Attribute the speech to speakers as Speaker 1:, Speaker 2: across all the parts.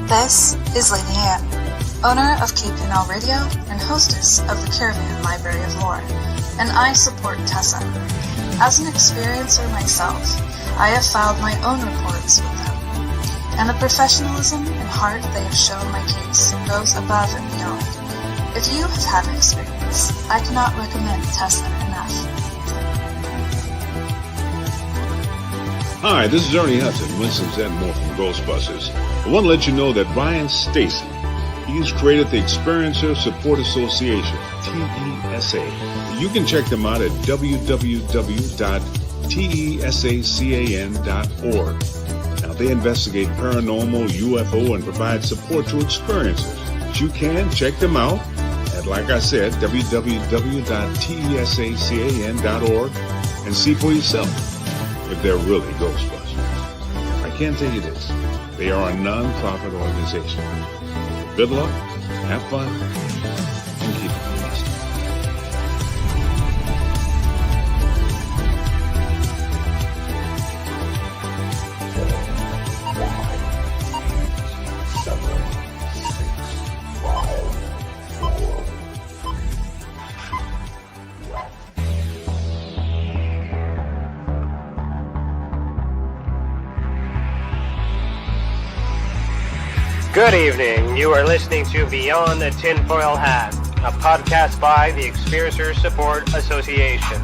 Speaker 1: This is Lady Anne, owner of KPNL Radio and hostess of the Caravan Library of Lore, and I support TESA. As an experiencer myself, I have filed my own reports with them, and the professionalism and heart they have shown my case goes above and beyond. If you have had an experience, I cannot recommend TESA enough.
Speaker 2: Hi, this is Ernie Hudson, Winston Zedmore from Ghostbusters. I want to let you know that Ryan Stacy, he's created the Experiencer Support Association, TESA. You can check them out at www.tesacan.org. Now, they investigate paranormal, UFO, and provide support to experiencers. But you can check them out at, like I said, www.tesacan.org and see for yourself if they're really Ghostbusters. I can tell you this, they are a non-profit organization. Good luck, have fun, and keep it blessed.
Speaker 3: Good evening. You are listening to Beyond the Tinfoil Hat, a podcast by the Experiencer Support Association.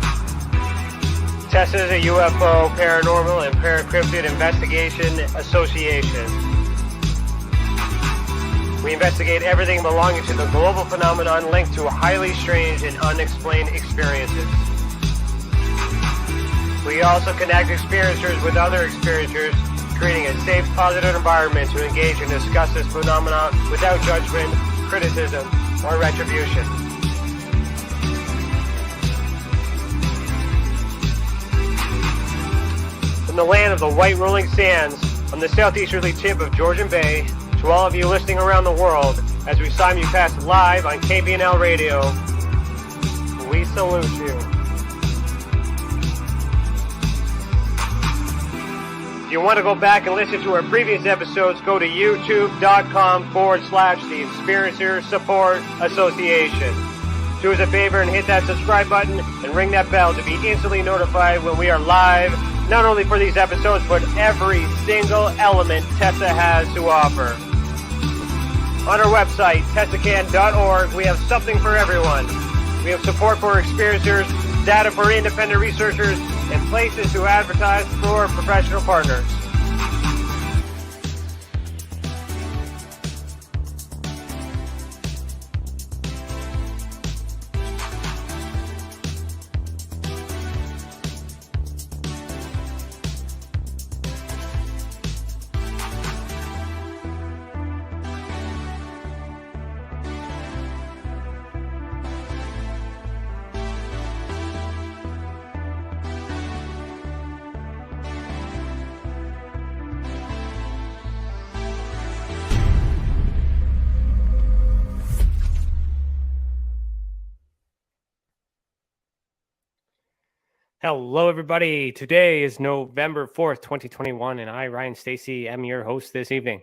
Speaker 3: TESA is a UFO, paranormal, and paracryptid investigation association. We investigate everything belonging to the global phenomenon linked to highly strange and unexplained experiences. We also connect experiencers with other experiencers, creating a safe, positive environment to engage and discuss this phenomenon without judgment, criticism, or retribution. From the land of the white rolling sands, on the southeasterly tip of Georgian Bay, to all of you listening around the world, as we simulcast live on KPNL Radio, we salute you. If you want to go back and listen to our previous episodes, go to youtube.com/the Experiencer Support Association. Do us a favor and hit that subscribe button and ring that bell to be instantly notified when we are live, not only for these episodes, but every single element TESA has to offer. On our website, tesacan.org, we have something for everyone. We have support for experiencers, data for independent researchers, and places to advertise for professional partners. Hello, everybody. Today is November 4th, 2021, and I, Ryan Stacy, am your host this evening.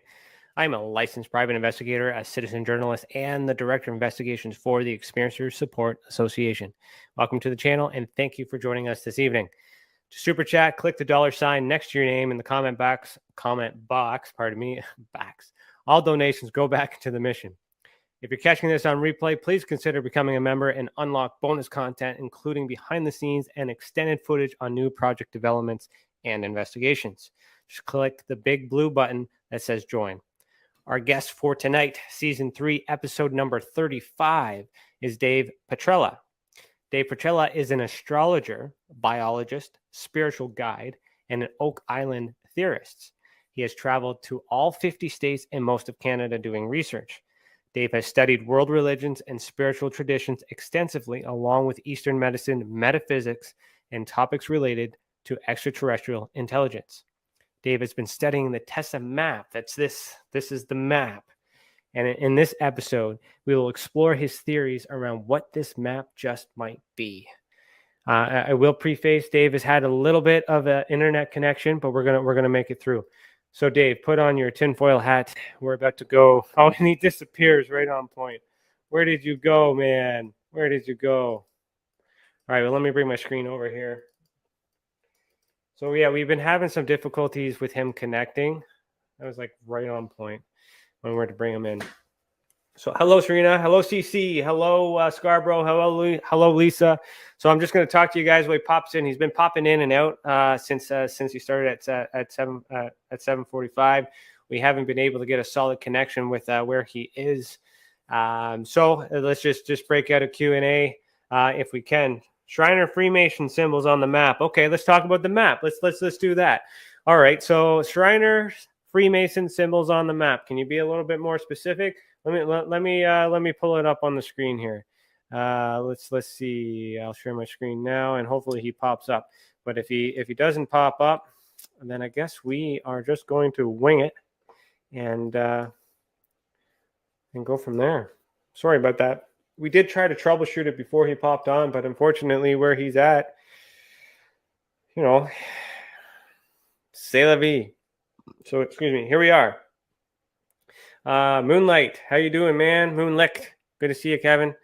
Speaker 3: I'm a licensed private investigator, a citizen journalist, and the director of investigations for the Experiencer Support Association. Welcome to the channel, and thank you for joining us this evening. To super chat, click the $ next to your name in the comment box. All donations go back into the mission. If you're catching this on replay, please consider becoming a member and unlock bonus content, including behind the scenes and extended footage on new project developments and investigations. Just click the big blue button that says join. Our guest for tonight, season 3, episode number 35, is Dave Petrella. Dave Petrella is an astrologer, biologist, spiritual guide, and an Oak Island theorist. He has traveled to all 50 states and most of Canada doing research. Dave has studied world religions and spiritual traditions extensively, along with Eastern medicine, metaphysics, and topics related to extraterrestrial intelligence. Dave has been studying the TESA map. This is the map. And in this episode, we will explore his theories around what this map just might be. I will preface, Dave has had a little bit of an internet connection, but we're gonna make it through. So Dave, put on your tinfoil hat. We're about to go. Oh, and he disappears right on point. Where did you go, man? Where did you go? All right, well, let me bring my screen over here. So yeah, we've been having some difficulties with him connecting. That was like right on point when we're to bring him in. So hello, Serena. Hello, CC. Hello, Scarborough. Hello, Lisa. So I'm just going to talk to you guys while he pops in. He's been popping in and out since he started at 7:45. We haven't been able to get a solid connection with where he is. So let's just break out a Q&A if we can. Shriner Freemason symbols on the map. Okay, let's talk about the map. Let's do that. All right. So Shriner Freemason symbols on the map. Can you be a little bit more specific? Let me pull it up on the screen here. Let's see. I'll share my screen now, and hopefully he pops up. But if he doesn't pop up, then I guess we are just going to wing it and go from there. Sorry about that. We did try to troubleshoot it before he popped on, but unfortunately, where he's at, c'est la vie. So excuse me. Here we are. Moonlight, how you doing, man? Moonlight, good to see you, Kevin.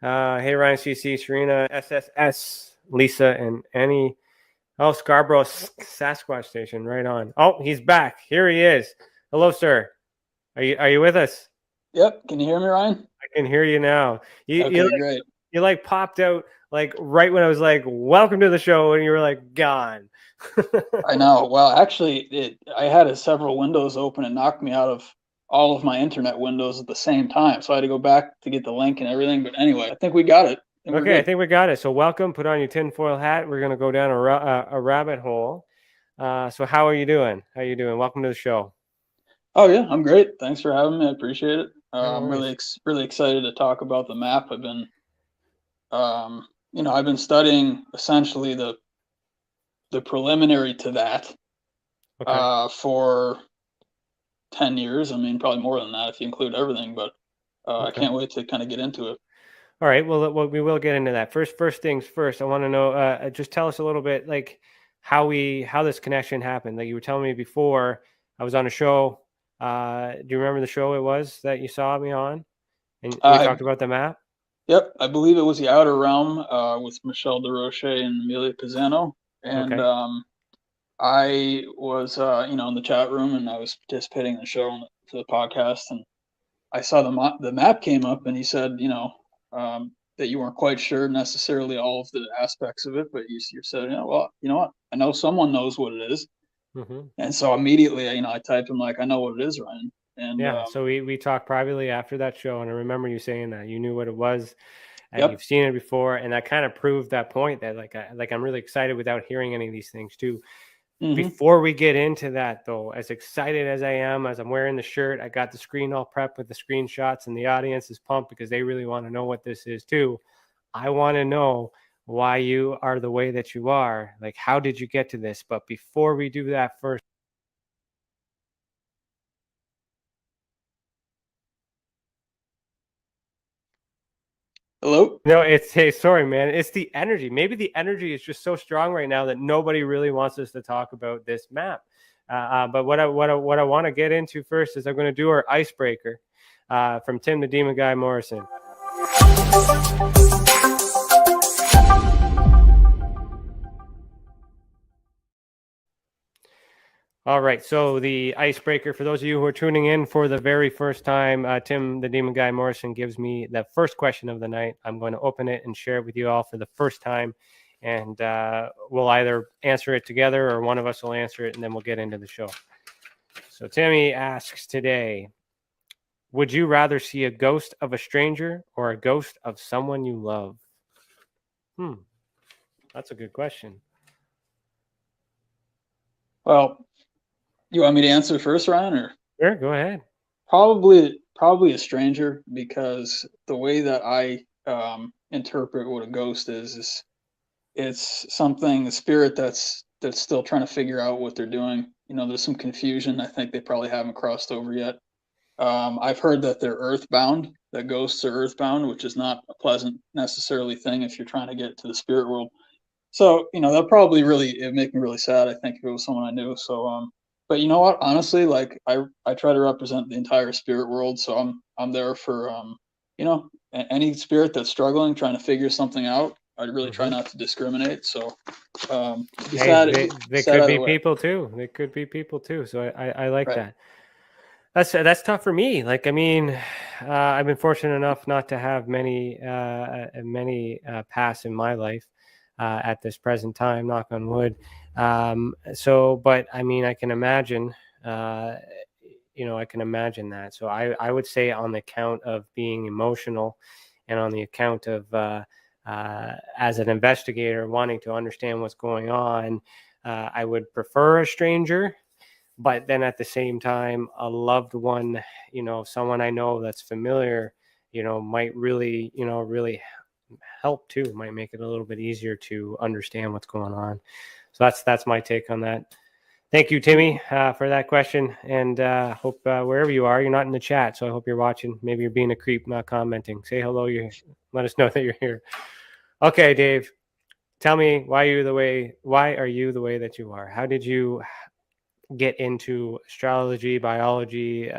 Speaker 3: Hey, Ryan, CC, Serena, SSS, Lisa, and Annie. Oh, Scarborough Sasquatch Station, right on. Oh, he's back. Here he is. Hello, sir. Are you with us?
Speaker 4: Yep. Can you hear me, Ryan?
Speaker 3: I can hear you now.
Speaker 4: Great.
Speaker 3: You like popped out like right when I was like, "Welcome to the show," and you were like gone.
Speaker 4: I know. Well, actually, I had several windows open and knocked me out of all of my internet windows at the same time. So I had to go back to get the link and everything. But anyway, I think we got it.
Speaker 3: I think we got it. So welcome. Put on your tinfoil hat. We're going to go down a rabbit hole. So how are you doing? Welcome to the show.
Speaker 4: Oh, yeah. I'm great. Thanks for having me. I appreciate it. I'm really excited to talk about the map. I've been, I've been studying essentially the preliminary to that for 10 years. I mean, probably more than that if you include everything, but I can't wait to kind of get into it.
Speaker 3: All right. Well, we will get into that. First things first, I want to know, just tell us a little bit like how this connection happened. Like you were telling me before, I was on a show. Do you remember the show it was that you saw me on? And we talked about the map?
Speaker 4: Yep. I believe it was The Outer Realm with Michelle DeRoche and Amelia Pisano. And I was, in the chat room, and I was participating in the show to the podcast, and I saw the map came up, and he said, that you weren't quite sure necessarily all of the aspects of it, but you said, well, you know what? I know someone knows what it is. Mm-hmm. And so immediately, I typed him like, I know what it is, Ryan. And
Speaker 3: so we talked privately after that show, and I remember you saying that you knew what it was. And you've seen it before, and that kind of proved that point that I'm really excited without hearing any of these things too. Mm-hmm. Before we get into that, though, as excited as I am, as I'm wearing the shirt, I got the screen all prepped with the screenshots, and the audience is pumped because they really want to know what this is too. I want to know why you are the way that you are. Like, how did you get to this? But before we do that, first.
Speaker 4: Hello?
Speaker 3: No, sorry, man. It's the energy. Maybe the energy is just so strong right now that nobody really wants us to talk about this map. But what I want to get into first is I'm going to do our icebreaker from Tim the Demon Guy Morrison. All right, so the icebreaker, for those of you who are tuning in for the very first time, Tim, the Demon Guy Morrison, gives me the first question of the night. I'm going to open it and share it with you all for the first time, and we'll either answer it together or one of us will answer it, and then we'll get into the show. So Timmy asks today, would you rather see a ghost of a stranger or a ghost of someone you love? That's a good question.
Speaker 4: Well, you want me to answer first, Ryan, or?
Speaker 3: Sure, go ahead.
Speaker 4: Probably a stranger, because the way that I interpret what a ghost is it's something, a spirit that's still trying to figure out what they're doing. There's some confusion. I think they probably haven't crossed over yet. I've heard that they're earthbound, that ghosts are earthbound, which is not a pleasant necessarily thing if you're trying to get to the spirit world. So, that probably it'd make me really sad, I think, if it was someone I knew. So, But you know what? Honestly, like I try to represent the entire spirit world, so I'm there for you know, any spirit that's struggling, trying to figure something out. I really try not to discriminate. So be
Speaker 3: Hey,
Speaker 4: sad
Speaker 3: they
Speaker 4: sad
Speaker 3: could
Speaker 4: either
Speaker 3: be
Speaker 4: way.
Speaker 3: people too. They could be people too. So I like
Speaker 4: Right.
Speaker 3: that. That's tough for me. Like, I mean, I've been fortunate enough not to have many pass in my life at this present time. Knock on wood. So, but I mean, I can imagine. I can imagine that. So I would say on the account of being emotional, and on the account of as an investigator wanting to understand what's going on, I would prefer a stranger. But then at the same time, a loved one, someone I know that's familiar, might really help too. Might make it a little bit easier to understand what's going on. So that's my take on that. Thank you, Timmy, for that question. And hope wherever you are, you're not in the chat. So I hope you're watching. Maybe you're being a creep, not commenting. Say hello. Let us know that you're here. Okay, Dave. Tell me why are you the way that you are? How did you get into astrology, biology,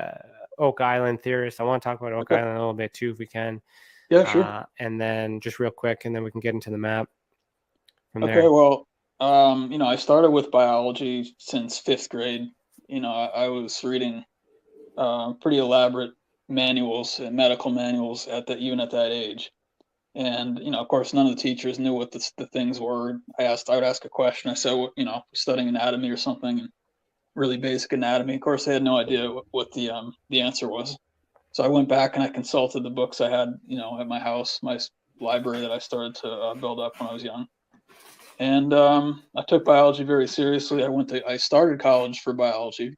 Speaker 3: Oak Island theorist? I want to talk about Oak
Speaker 4: Okay.
Speaker 3: Island a little bit too, if we can.
Speaker 4: Yeah, sure.
Speaker 3: And then just real quick, and then we can get into the map from
Speaker 4: Okay,
Speaker 3: there.
Speaker 4: well, I started with biology since 5th grade. I was reading pretty elaborate manuals and medical manuals even at that age. And of course, none of the teachers knew what the things were. I would ask a question. I said, studying anatomy or something, and really basic anatomy. Of course, they had no idea what the answer was. So I went back and I consulted the books I had, at my house, my library that I started to build up when I was young. And I took biology very seriously. I started college for biology,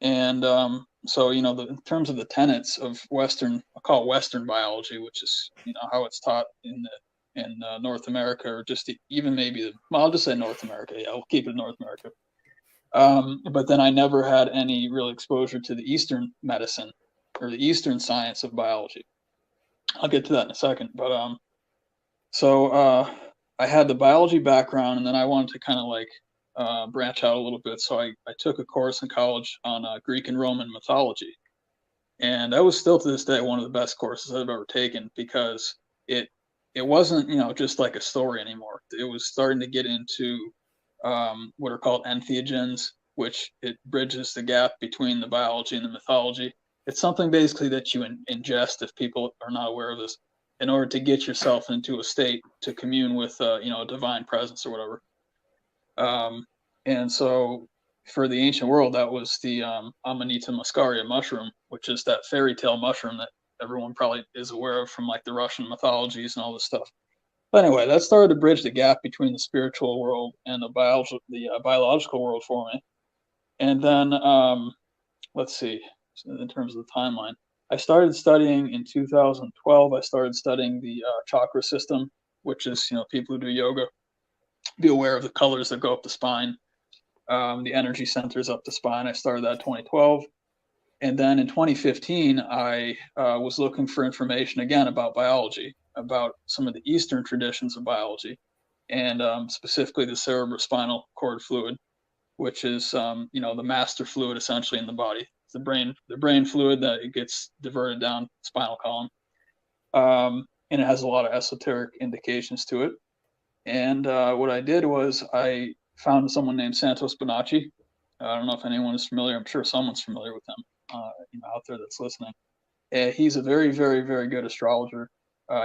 Speaker 4: and so in terms of the tenets of Western, I call it Western biology, which is how it's taught in North America, or just even maybe I'll just say North America. Yeah, I'll keep it North America. But then I never had any real exposure to the Eastern medicine or the Eastern science of biology. I'll get to that in a second. But so I had the biology background, and then I wanted to kind of like branch out a little bit. So I took a course in college on Greek and Roman mythology. And that was still to this day one of the best courses I've ever taken, because it wasn't just like a story anymore. It was starting to get into what are called entheogens, which it bridges the gap between the biology and the mythology. It's something basically that you ingest, if people are not aware of this, in order to get yourself into a state to commune with a divine presence or whatever. And so for the ancient world, that was the Amanita muscaria mushroom, which is that fairy tale mushroom that everyone probably is aware of from like the Russian mythologies and all this stuff. But anyway, that started to bridge the gap between the spiritual world and the biological world for me. And then let's see, in terms of the timeline, I started studying in 2012. I started studying the chakra system, which is people who do yoga be aware of the colors that go up the spine, the energy centers up the spine. I started that in 2012. And then in 2015, I was looking for information again about biology, about some of the Eastern traditions of biology, and specifically the cerebrospinal cord fluid, which is the master fluid essentially in the body. It's the brain fluid that it gets diverted down the spinal column, and it has a lot of esoteric indications to it. And what I did was I found someone named Santos Bonacci. I don't know if anyone is familiar. I'm sure someone's familiar with him out there that's listening. He's a very, very, very good astrologer.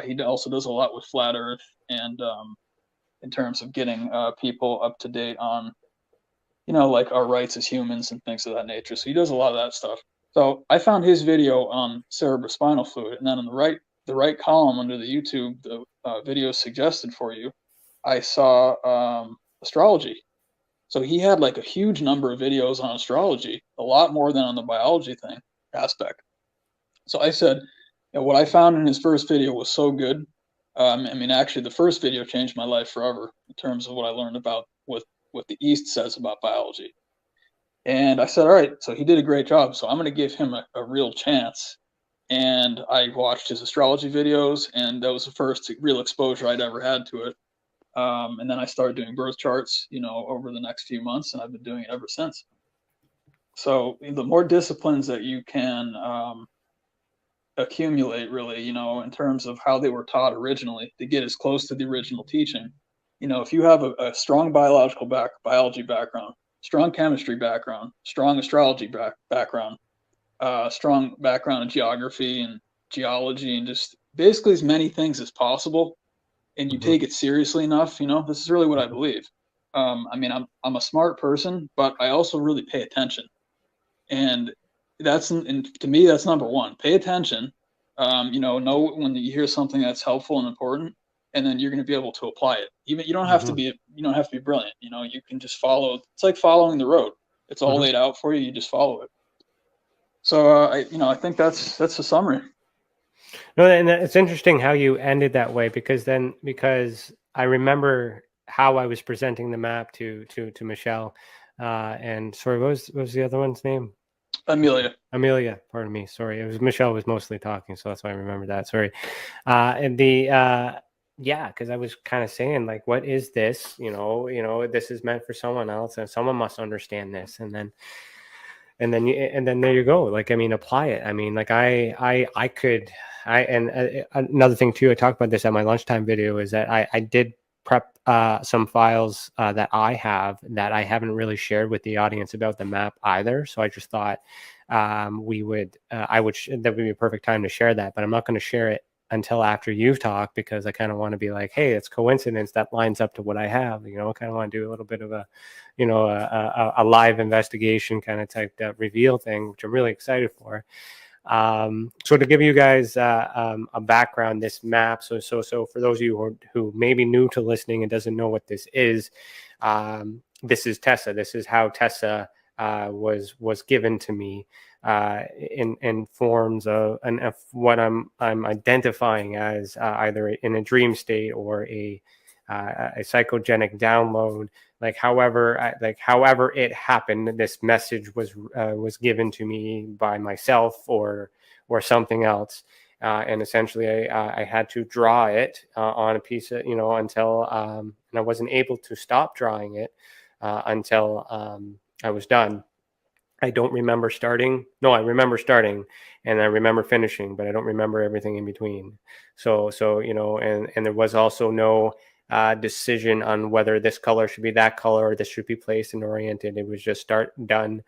Speaker 4: He also does a lot with flat Earth, and in terms of getting people up to date on, like our rights as humans and things of that nature. So he does a lot of that stuff. So I found his video on cerebrospinal fluid, and then on the right column under the YouTube, the videos suggested for you, I saw astrology. So he had like a huge number of videos on astrology, a lot more than on the biology aspect. So I said, what I found in his first video was so good. Actually, the first video changed my life forever in terms of what I learned about what the East says about biology. And I said, all right, so he did a great job. So I'm going to give him a real chance. And I watched his astrology videos, and that was the first real exposure I'd ever had to it. And then I started doing birth charts, over the next few months, and I've been doing it ever since. So the more disciplines that you can accumulate, really, you know, in terms of how they were taught originally, to get as close to the original teaching. You know, if you have a strong biology background, strong chemistry background, strong astrology background, strong background in geography and geology, and just basically as many things as possible, and you take it seriously enough, you know, this is really what I believe. I mean, I'm a smart person, but I also really pay attention, and and to me that's number one. Pay attention. You know when you hear something that's helpful and important, and then you're going to be able to apply it. Even you don't have to be brilliant. You know, you can just follow. It's like following the road. It's all laid out for you. You just follow it. So I think that's the summary.
Speaker 3: No, and it's interesting how you ended that way, because I remember how I was presenting the map to Michelle, and sorry, what was the other one's name?
Speaker 4: Amelia,
Speaker 3: pardon me. Sorry. It was Michelle was mostly talking, so that's why I remember that. Sorry. And yeah, because I was kind of saying, like, what is this? You know, this is meant for someone else, and someone must understand this. And then there you go. Like, I mean, apply it. I mean, like another thing too, I talked about this at my lunchtime video, is that I did prep some files that I have that I haven't really shared with the audience about the map either. So I just thought that would be a perfect time to share that, but I'm not going to share it until after you've talked, because I kind of want to be like, hey, it's coincidence that lines up to what I have. You know, I kind of want to do a little bit of a live investigation kind of type reveal thing, which I'm really excited for. So to give you guys a background, this map. So for those of you who may be new to listening and doesn't know what this is TESA. This is how TESA was given to me in forms of what I'm identifying as either in a dream state or a psychogenic download. However it happened, this message was given to me by myself or something else, and essentially I had to draw it on a piece of, until and I wasn't able to stop drawing it until I was done. I don't remember starting. No, I remember starting, and I remember finishing, but I don't remember everything in between. So and there was also no decision on whether this color should be that color or this should be placed and oriented. It was just start to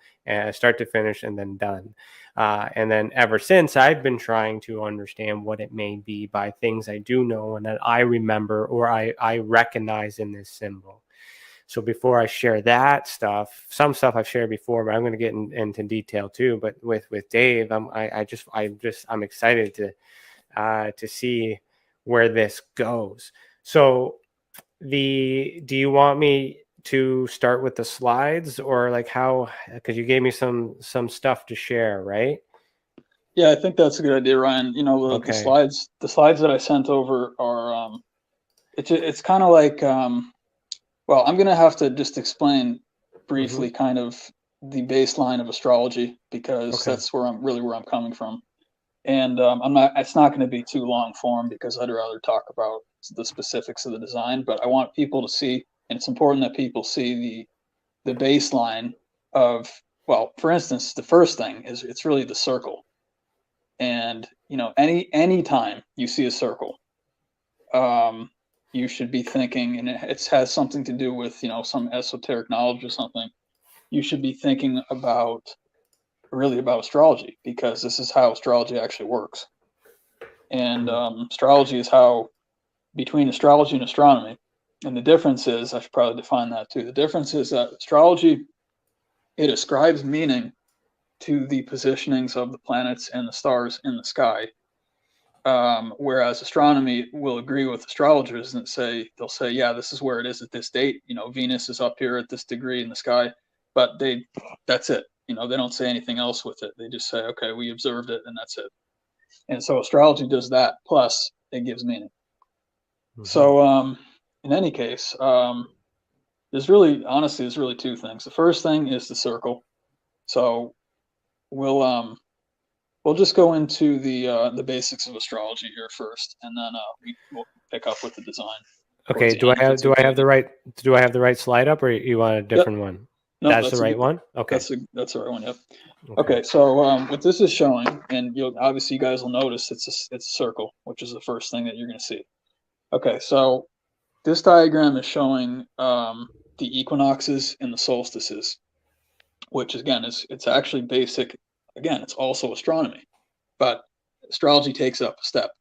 Speaker 3: finish, and then done. And then ever since, I've been trying to understand what it may be by things I do know and that I remember or I recognize in this symbol. So before I share that stuff, some stuff I've shared before, but I'm going to get into detail too. But with Dave, I'm excited to see where this goes. So do you want me to start with the slides, or like how, because you gave me some stuff to share, right?
Speaker 4: Yeah, I think that's a good idea, Ryan. The slides that I sent over are it's kind of like well, I'm going to have to just explain briefly kind of the baseline of astrology, because that's where I'm coming from. And it's not going to be too long form, because I'd rather talk about the specifics of the design, but I want people to see, and it's important that people see the baseline of, well, for instance, the first thing is it's really the circle. And, any time you see a circle, you should be thinking, and it has something to do with, some esoteric knowledge or something. You should be thinking about astrology, because this is how astrology actually works. And astrology is how, between astrology and astronomy, and the difference is, I should probably define that too. The difference is that astrology, it ascribes meaning to the positionings of the planets and the stars in the sky. Whereas astronomy will agree with astrologers and they'll say, yeah, this is where it is at this date. Venus is up here at this degree in the sky, but that's it. They don't say anything else with it. They just say, okay, we observed it, and that's it. And so astrology does that, plus it gives meaning. So in any case, there's really two things. The first thing is the circle. So we'll just go into the basics of astrology here first, and then we'll pick up with the design.
Speaker 3: Okay. Do I have the right slide up, or you want a different one?
Speaker 4: No,
Speaker 3: That's the right one? Okay.
Speaker 4: That's the right one. Yep. Okay. So what this is showing, and you'll obviously you guys will notice it's a circle, which is the first thing that you're going to see. Okay. So this diagram is showing the equinoxes and the solstices, which again it's actually basic. Again, it's also astronomy, but astrology takes it up a step.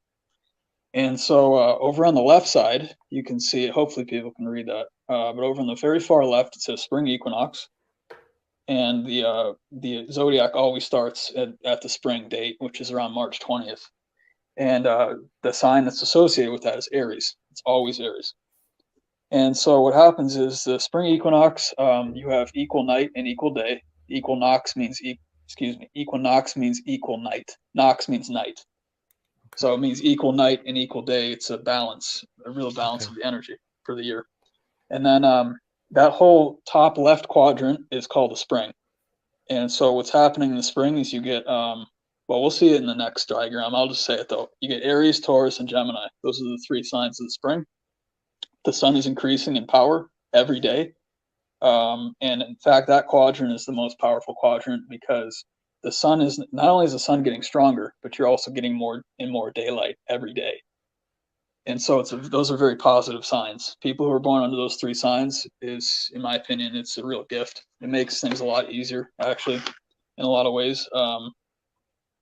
Speaker 4: And so over on the left side, you can see, hopefully people can read that, but over on the very far left, it says spring equinox. And the zodiac always starts at the spring date, which is around March 20th. And the sign that's associated with that is Aries. It's always Aries. And so what happens is the spring equinox, you have equal night and equal day. Equinox means, equinox means equal night. Nox means night. So it means equal night and equal day. It's a balance, a real balance of the energy for the year. And then that whole top left quadrant is called the spring. And so what's happening in the spring is you get, well, we'll see it in the next diagram. I'll just say it though. You get Aries, Taurus, and Gemini. Those are the three signs of the spring. The sun is increasing in power every day. And in fact, that quadrant is the most powerful quadrant because the sun is, not only is the sun getting stronger, but you're also getting more and more daylight every day. And so those are very positive signs. People who are born under those three signs is, in my opinion, it's a real gift. It makes things a lot easier, actually, in a lot of ways.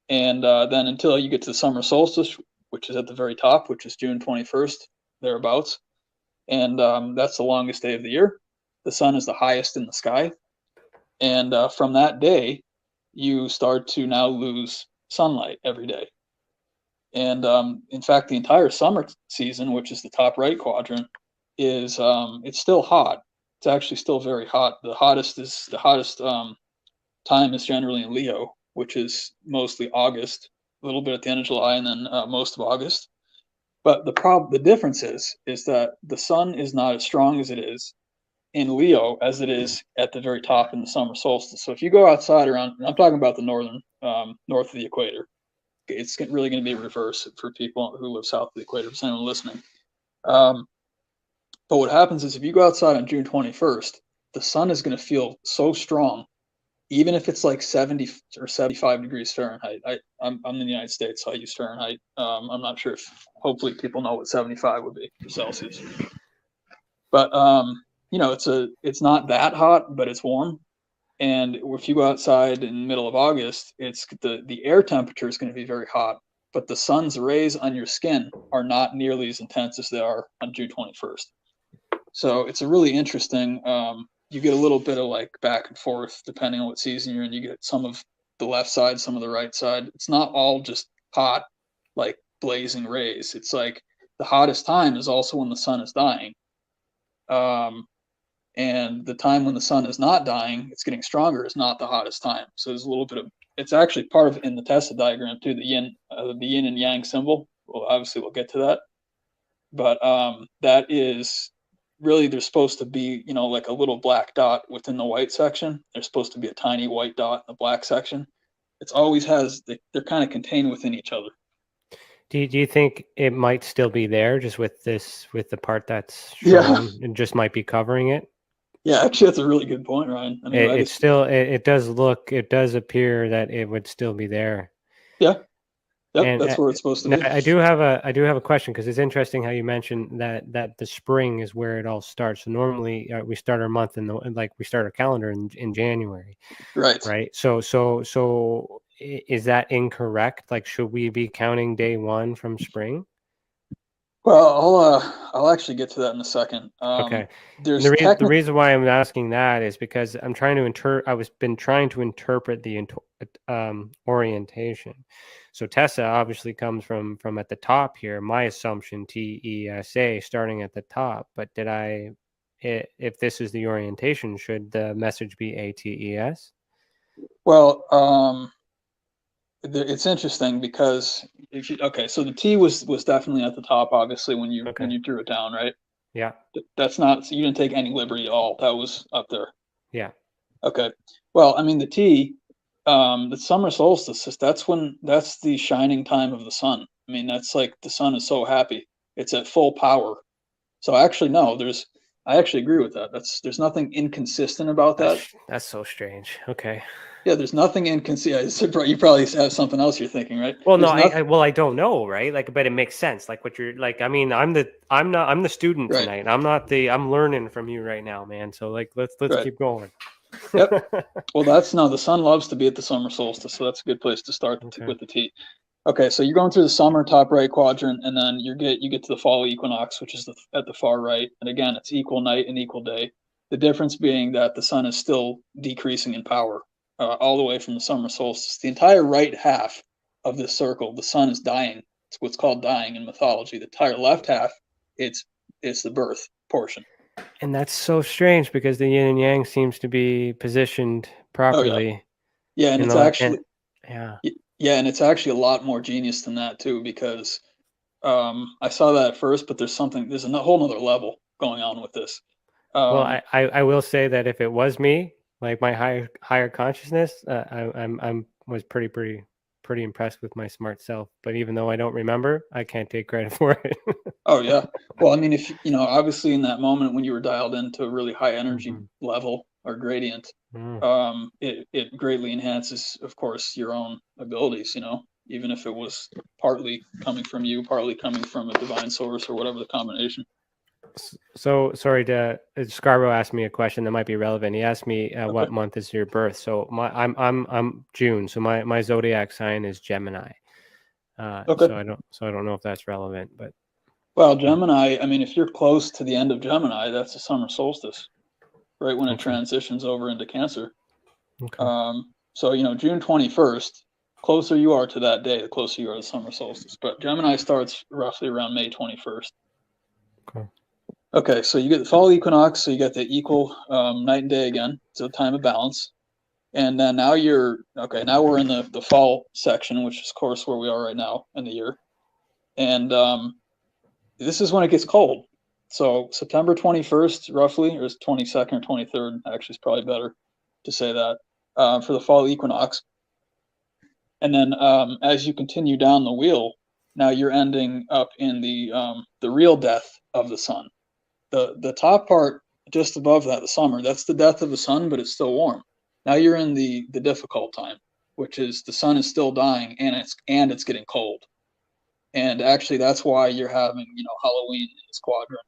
Speaker 4: Then until you get to the summer solstice, which is at the very top, which is June 21st, thereabouts. And that's the longest day of the year. The sun is the highest in the sky. And from that day, you start to now lose sunlight every day. And in fact, the entire summer season, which is the top right quadrant, is it's still hot. It's actually still very hot. The hottest time is generally in Leo, which is mostly August, a little bit at the end of July, and then most of August. But the difference is that the sun is not as strong as it is in Leo as it is at the very top in the summer solstice. So if you go outside around, I'm talking about the north of the equator. It's really going to be reverse for people who live south of the equator, for anyone listening. But what happens is if you go outside on June 21st, the sun is going to feel so strong, even if it's like 70 or 75 degrees Fahrenheit. I'm in the United States, so I use Fahrenheit. I'm not sure if, hopefully people know what 75 would be for Celsius. But it's not that hot, but it's warm. And if you go outside in the middle of August, it's the air temperature is going to be very hot, but the sun's rays on your skin are not nearly as intense as they are on June 21st. So it's a really interesting, you get a little bit of like back and forth depending on what season you're in. You get some of the left side, some of the right side. It's not all just hot, like blazing rays. It's like the hottest time is also when the sun is dying. And the time when the sun is not dying, it's getting stronger, is not the hottest time. So there's a little bit of, it's actually part of in the TESA diagram too, the yin and yang symbol. Well, obviously we'll get to that. But that is really, there's supposed to be, like a little black dot within the white section. There's supposed to be a tiny white dot in the black section. It's always they're kind of contained within each other.
Speaker 3: Do you think it might still be there just with the part that's shown and just might be covering it?
Speaker 4: Yeah, actually, that's a really good point, Ryan. I mean,
Speaker 3: it does appear that it would still be there.
Speaker 4: Yeah. Yep, that's where it's supposed to be.
Speaker 3: I do have a question because it's interesting how you mentioned that the spring is where it all starts. So normally we start our month we start our calendar in January. Right. So is that incorrect? Like, should we be counting day one from spring?
Speaker 4: Well, I'll actually get to that in a second.
Speaker 3: Okay. The reason why I'm asking that is because I'm trying to been trying to interpret the orientation. So TESA obviously comes from at the top here. My assumption, TESA, starting at the top. But if this is the orientation, should the message be ATES?
Speaker 4: Well, it's interesting because so the T was definitely at the top, obviously, when you drew it down, right?
Speaker 3: Yeah.
Speaker 4: That's not, so you didn't take any liberty at all. That was up there.
Speaker 3: Yeah.
Speaker 4: Okay. Well, I mean, the T, the summer solstice, that's the shining time of the sun. I mean, that's like the sun is so happy. It's at full power. So actually, no, I actually agree with that. There's nothing inconsistent about that.
Speaker 3: That's so strange. Okay.
Speaker 4: Yeah, there's nothing inconsistent. You probably have something else you're thinking, right?
Speaker 3: Well,
Speaker 4: There's
Speaker 3: no, I don't know, right? Like, but it makes sense. Like what you're like. I mean, I'm the student
Speaker 4: right.
Speaker 3: tonight. I'm learning from you right now, man. So like, let's
Speaker 4: Right.
Speaker 3: keep going.
Speaker 4: Yep. Well, the sun loves to be at the summer solstice, so that's a good place to start with the T. Okay, so you're going through the summer, top right quadrant, and then you get to the fall equinox, which is at the far right. And again, it's equal night and equal day. The difference being that the sun is still decreasing in power all the way from the summer solstice. The entire right half of this circle, the sun is dying. It's what's called dying in mythology. The entire left half, it's the birth portion.
Speaker 3: And that's so strange because the yin and yang seems to be positioned properly.
Speaker 4: Oh, yeah. Yeah, and it's actually Yeah, and it's actually a lot more genius than that too, because I saw that at first, but there's a whole nother level going on with this.
Speaker 3: Well, I will say that if it was me, like my higher consciousness, I was pretty impressed with my smart self. But even though I don't remember, I can't take credit for it.
Speaker 4: Oh yeah. Well, I mean, if obviously in that moment when you were dialed into a really high energy level or gradient, it greatly enhances, of course, your own abilities. Even if it was partly coming from you, partly coming from a divine source or whatever the combination.
Speaker 3: So sorry to Scarborough asked me a question that might be relevant. He asked me what month is your birth. So I'm June. So my zodiac sign is Gemini. So I don't know if that's relevant, but
Speaker 4: well, Gemini. I mean, if you're close to the end of Gemini, that's the summer solstice, right when it transitions over into Cancer. Okay. So June 21st. Closer you are to that day, the closer you are to the summer solstice. But Gemini starts roughly around May 21st. Okay, so you get the fall equinox, so you get the equal night and day again, so time of balance. And then now now we're in the fall section, which is, of course, where we are right now in the year. And this is when it gets cold. So September 21st, roughly, or 22nd or 23rd, actually is probably better to say that, for the fall equinox. And then as you continue down the wheel, now you're ending up in the real death of the sun. The top part just above that, the summer, that's the death of the sun, but it's still warm. Now you're in the difficult time, which is the sun is still dying and it's getting cold. And actually that's why you're having, Halloween in this quadrant.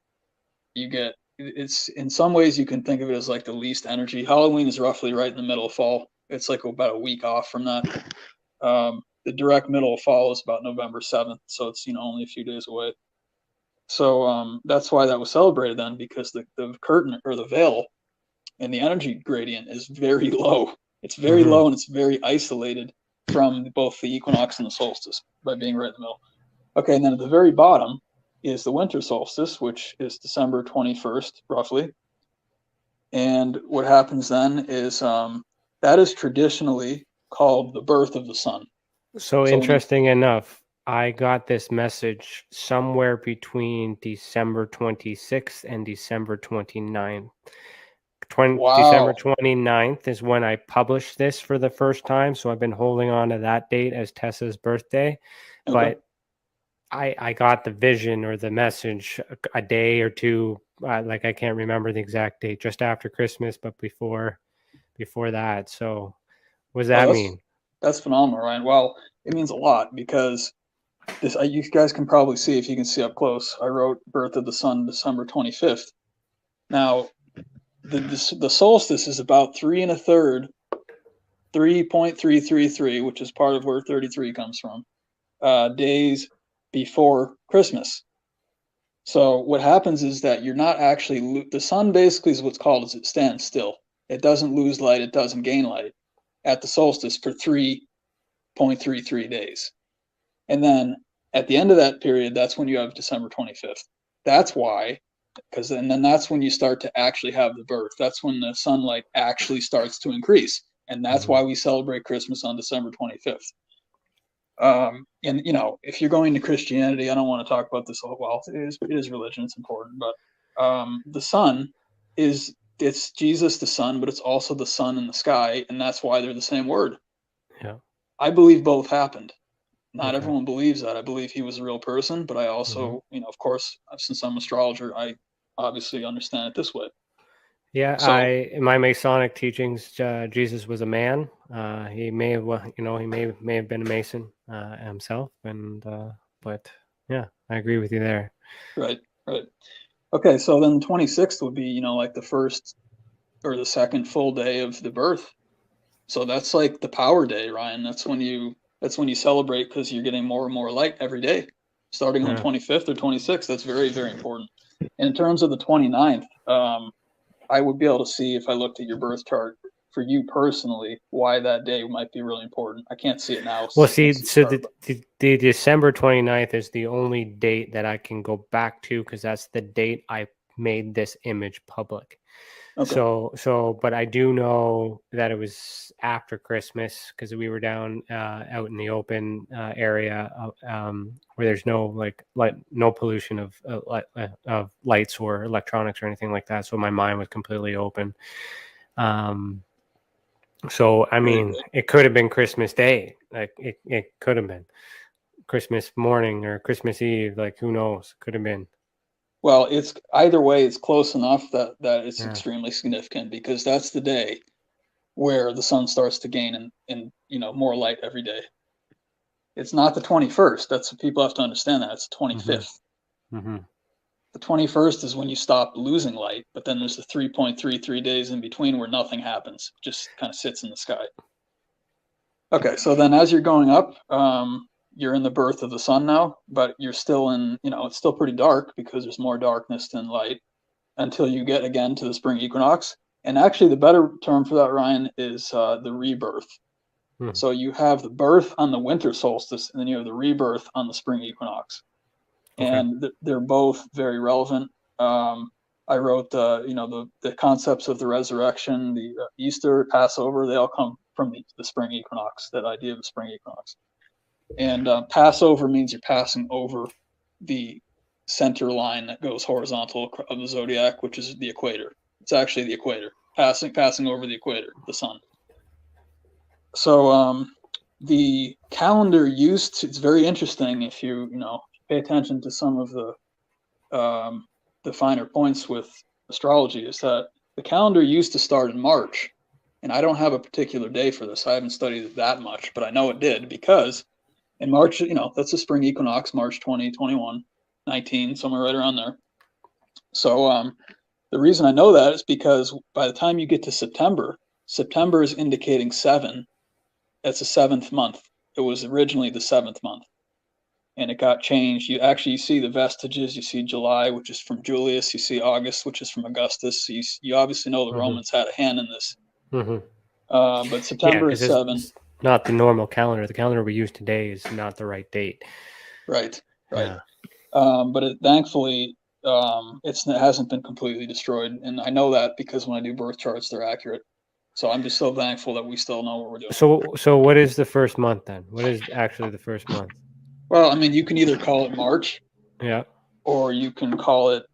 Speaker 4: It's in some ways you can think of it as like the least energy. Halloween is roughly right in the middle of fall. It's like about a week off from that. The direct middle of fall is about November 7th, so it's only a few days away. So that's why that was celebrated then, because the curtain or the veil and the energy gradient is very low. It's very low and it's very isolated from both the equinox and the solstice by being right in the middle. Okay, and then at the very bottom is the winter solstice, which is December 21st, roughly. And what happens then is that is traditionally called the birth of the sun.
Speaker 3: So interesting enough, I got this message somewhere between December 26th and December 29th. December 29th is when I published this for the first time. So I've been holding on to that date as Tessa's birthday. Okay. But I got the vision or the message a day or two, I can't remember the exact date, just after Christmas, but before that. So what does that mean?
Speaker 4: That's phenomenal, Ryan. Well, it means a lot because you guys can probably see, if you can see up close, I wrote birth of the sun December 25th. Now, the solstice is about 3.333, which is part of where 33 comes from, days before Christmas. So what happens is that you're not actually, the sun basically is what's called as it stands still. It doesn't lose light, it doesn't gain light at the solstice for 3.33 days. And then at the end of that period, that's when you have December 25th. That's why, and then that's when you start to actually have the birth. That's when the sunlight actually starts to increase. And that's why we celebrate Christmas on December 25th. And if you're going to Christianity, I don't want to talk about this a lot. Well, it is religion, it's important, but the sun it's Jesus the sun, but it's also the sun in the sky, and that's why they're the same word.
Speaker 3: Yeah.
Speaker 4: I believe both happened. Not everyone believes that. I believe he was a real person, but I also, of course, since I'm an astrologer, I obviously understand it this way.
Speaker 3: Yeah,
Speaker 4: So,
Speaker 3: in my Masonic teachings, Jesus was a man. He may have, he may have been a Mason himself, but yeah, I agree with you there.
Speaker 4: right. Okay, so then the 26th would be, like the first or the second full day of the birth. So that's like the power day, Ryan. That's when you celebrate because you're getting more and more light every day, starting on the 25th or 26th. That's very, very important. And in terms of the 29th, I would be able to see if I looked at your birth chart for you personally why that day might be really important. I can't see it now.
Speaker 3: Well, see, so the December 29th is the only date that I can go back to because that's the date I made this image public. Okay. So, but I do know that it was after Christmas because we were down out in the open area where there's no no pollution of lights or electronics or anything like that. So my mind was completely open. So I mean, it could have been Christmas Day, like it could have been Christmas morning or Christmas Eve, like who knows? Could have been.
Speaker 4: Well, it's either way, it's close enough that it's extremely significant because that's the day where the sun starts to gain in more light every day. It's not the 21st. That's what people have to understand. That it's the 25th. Mm-hmm. The 21st is when you stop losing light, but then there's the 3.33 days in between where nothing happens. It just kind of sits in the sky. Okay, so then as you're going up, you're in the birth of the sun now, but you're still in, it's still pretty dark because there's more darkness than light until you get again to the spring equinox. And actually the better term for that, Ryan, is the rebirth. So you have the birth on the winter solstice and then you have the rebirth on the spring equinox. Okay. And they're both very relevant. I wrote, the concepts of the resurrection, the Easter, Passover, they all come from the spring equinox, that idea of the spring equinox. And Passover means you're passing over the center line that goes horizontal of the zodiac, which is the equator. It's actually the equator, passing over the equator, the sun. So the calendar it's very interesting if you pay attention to some of the finer points with astrology, is that the calendar used to start in March. And I don't have a particular day for this. I haven't studied it that much, but I know it did because in March, that's the spring equinox, March 20, 21, 19, somewhere right around there. So the reason I know that is because by the time you get to September is indicating 7. That's the 7th month. It was originally the 7th month. And it got changed. You actually see the vestiges. You see July, which is from Julius. You see August, which is from Augustus. So you obviously know the Romans had a hand in this. Mm-hmm. But September is 7.
Speaker 3: Not the normal calendar. The calendar we use today is not the right date.
Speaker 4: Right. Yeah. But thankfully, it hasn't been completely destroyed. And I know that because when I do birth charts, they're accurate. So I'm just so thankful that we still know what we're doing.
Speaker 3: So what is the first month then? What is actually the first month?
Speaker 4: Well, I mean, you can either call it March.
Speaker 3: Yeah.
Speaker 4: Or you can call it,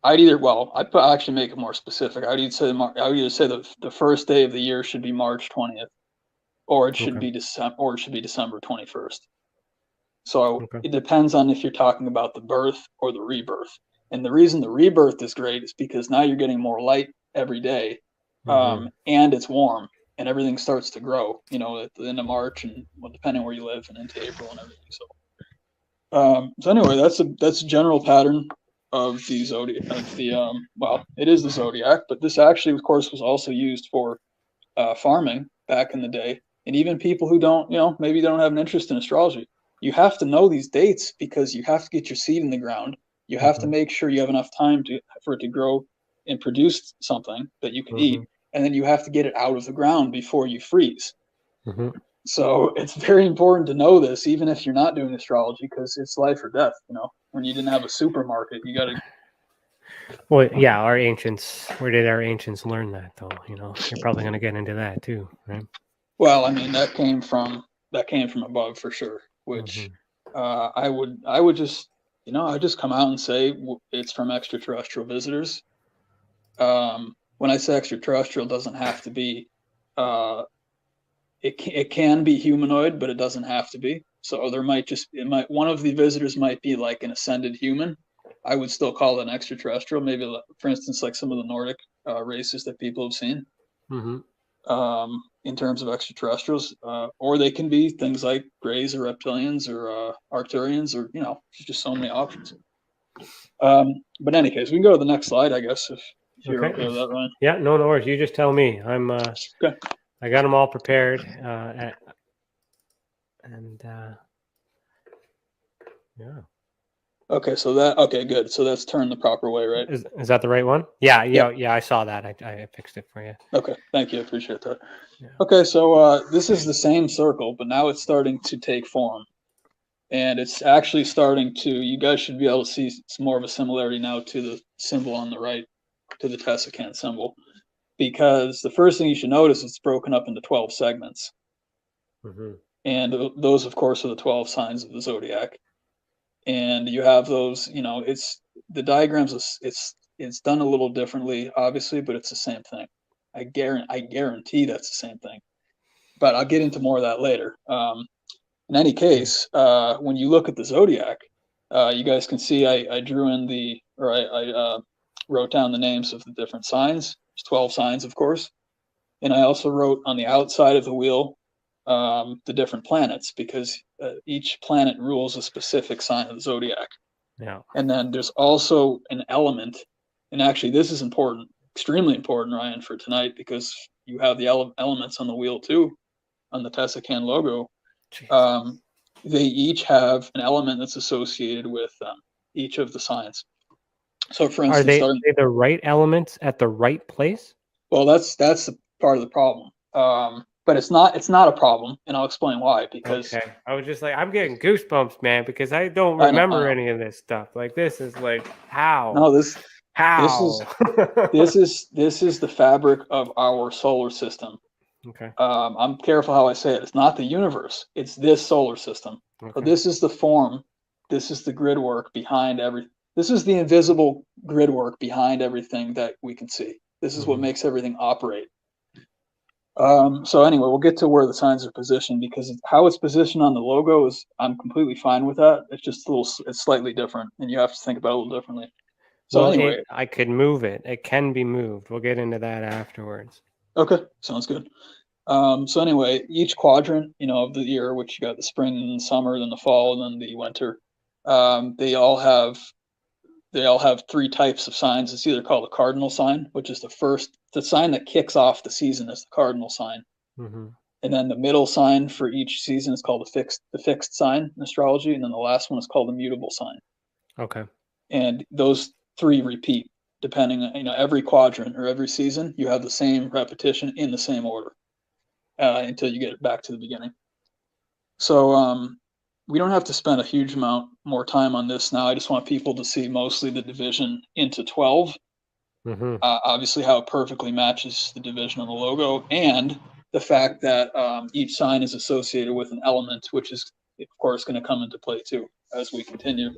Speaker 4: I'd actually make it more specific. I would either say the first day of the year should be March 20th. Or it should be December 21st. So it depends on if you're talking about the birth or the rebirth. And the reason the rebirth is great is because now you're getting more light every day, and it's warm, and everything starts to grow. At the end of March, and depending where you live, and into April and everything. So anyway, that's a general pattern of the zodiac. It is the zodiac, but this actually, of course, was also used for farming back in the day. And even people who don't, maybe they don't have an interest in astrology, you have to know these dates because you have to get your seed in the ground. You have to make sure you have enough time for it to grow and produce something that you can eat. And then you have to get it out of the ground before you freeze. So it's very important to know this, even if you're not doing astrology, because it's life or death. When you didn't have a supermarket, you got to.
Speaker 3: Well, yeah, where did our ancients learn that, though? You're probably going to get into that too, right?
Speaker 4: Well, I mean, that came from above for sure, which I would just, I'd just come out and say it's from extraterrestrial visitors. When I say extraterrestrial, it doesn't have to be, it can be humanoid, but it doesn't have to be. So one of the visitors might be like an ascended human, I would still call it an extraterrestrial. Maybe, for instance, like some of the Nordic races that people have seen. In terms of extraterrestrials, or they can be things like Greys or reptilians or Arcturians, or just so many options. But in any case, we can go to the next slide, I guess, if you're okay with that, Ryan.
Speaker 3: Yeah, no worries. You just tell me. I'm
Speaker 4: okay.
Speaker 3: I got them all prepared, yeah.
Speaker 4: Okay, good. So that's turned the proper way, right?
Speaker 3: Is that the right one? Yeah. I saw that. I fixed it for you.
Speaker 4: Okay, thank you. I appreciate that. Yeah. Okay, so this is the same circle, but now it's starting to take form. And it's actually starting to, you guys should be able to see some more of a similarity now to the symbol on the right, to the TESA symbol. Because the first thing you should notice is it's broken up into 12 segments. And those, of course, are the 12 signs of the zodiac. And you have those, it's the diagrams, it's done a little differently, obviously, but it's the same thing. I guarantee that's the same thing. But I'll get into more of that later. In any case, when you look at the zodiac, you guys can see I drew in I wrote down the names of the different signs. There's 12 signs, of course. And I also wrote on the outside of the wheel the different planets, because each planet rules a specific sign of the zodiac.
Speaker 3: Yeah. And
Speaker 4: then there's also an element, and actually this is important, extremely important, Ryan, for tonight, because you have the elements on the wheel too, on the TESA logo. They each have an element that's associated with each of the signs. So, for instance,
Speaker 3: are they the right elements at the right place?
Speaker 4: Well, that's the part of the problem. But it's not a problem, and I'll explain why. Because
Speaker 3: I was just like, I'm getting goosebumps, man, because I don't remember any of this stuff. Like, this is like, how?
Speaker 4: No, this is the fabric of our solar system.
Speaker 3: Okay.
Speaker 4: I'm careful how I say it. It's not the universe. It's this solar system. Okay. So this is the form. This is the grid work behind everything. This is the invisible grid work behind everything that we can see. This is what makes everything operate. So anyway, we'll get to where the signs are positioned, because how it's positioned on the logo is, I'm completely fine with that. It's just it's slightly different, and you have to think about it a little differently. So anyway,
Speaker 3: I could move it. It can be moved. We'll get into that afterwards.
Speaker 4: Okay, sounds good. So anyway, each quadrant, of the year, which you got the spring and the summer, then the fall, and then the winter, they all have 3 types of signs. It's either called a cardinal sign, which is the sign that kicks off the season is the cardinal sign. And then the middle sign for each season is called the fixed sign in astrology, and then the last one is called the mutable sign.
Speaker 3: Okay.
Speaker 4: And those 3 repeat depending on, every quadrant or every season, you have the same repetition in the same order until you get it back to the beginning. So we don't have to spend a huge amount more time on this now. I just want people to see mostly the division into 12. Obviously how it perfectly matches the division on the logo, and the fact that each sign is associated with an element, which is, of course, going to come into play too as we continue.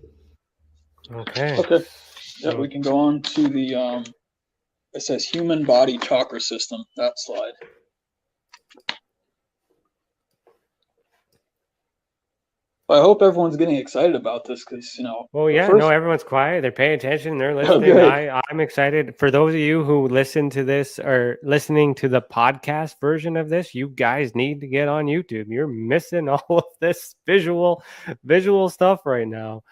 Speaker 3: Okay.
Speaker 4: Yeah, we can go on to the, it says human body chakra system, that slide. I hope everyone's getting excited about this because,
Speaker 3: Well, yeah, everyone's quiet. They're paying attention. They're listening. I'm excited. For those of you who listen to this or listening to the podcast version of this, you guys need to get on YouTube. You're missing all of this visual stuff right now.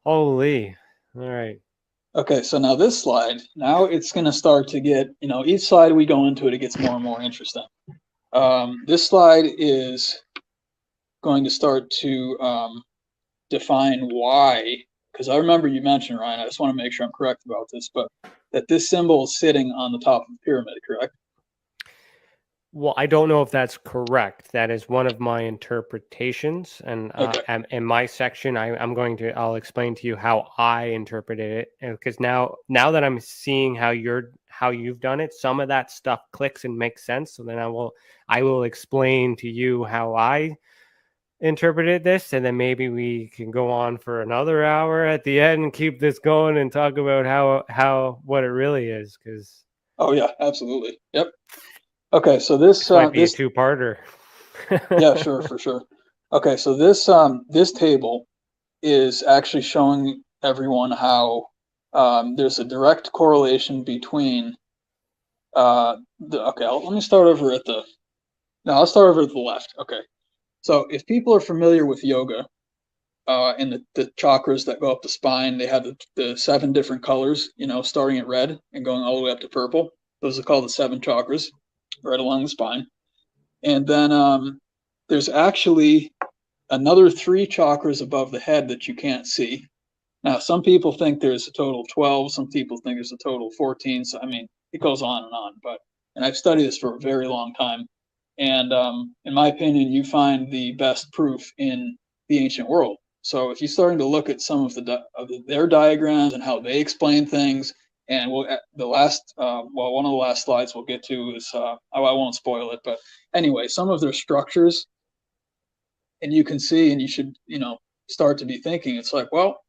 Speaker 3: Holy. All right.
Speaker 4: Okay, so now this slide, now it's going to start to get, each slide we go into it gets more and more interesting. This slide is going to start to define why, because I remember you mentioned, Ryan, I just want to make sure I'm correct about this, but that this symbol is sitting on the top of the pyramid, correct?
Speaker 3: Well, I don't know if that's correct. That is one of my interpretations, and in my section, I'll explain to you how I interpreted it, because now that I'm seeing how you've done it, some of that stuff clicks and makes sense. So then I will explain to you how I interpreted this, and then maybe we can go on for another hour at the end and keep this going and talk about what it really is. Because
Speaker 4: yeah, absolutely, yep. Okay, so this
Speaker 3: might be a two-parter.
Speaker 4: Yeah, sure, for sure. Okay, so this table is actually showing everyone how there's a direct correlation between let me start over at the. No, I'll start over at the left. Okay, so if people are familiar with yoga, and the chakras that go up the spine, they have the 7 different colors, starting at red and going all the way up to purple. Those are called the 7 chakras, right along the spine. And then there's actually another 3 chakras above the head that you can't see. Now, some people think there's a total of 12. Some people think there's a total of 14. So, I mean, it goes on and on. And I've studied this for a very long time. And in my opinion, you find the best proof in the ancient world. So if you're starting to look at some of their diagrams and how they explain things, and one of the last slides we'll get to is, I won't spoil it, but anyway, some of their structures, and you can see, and you should, start to be thinking, it's like, well,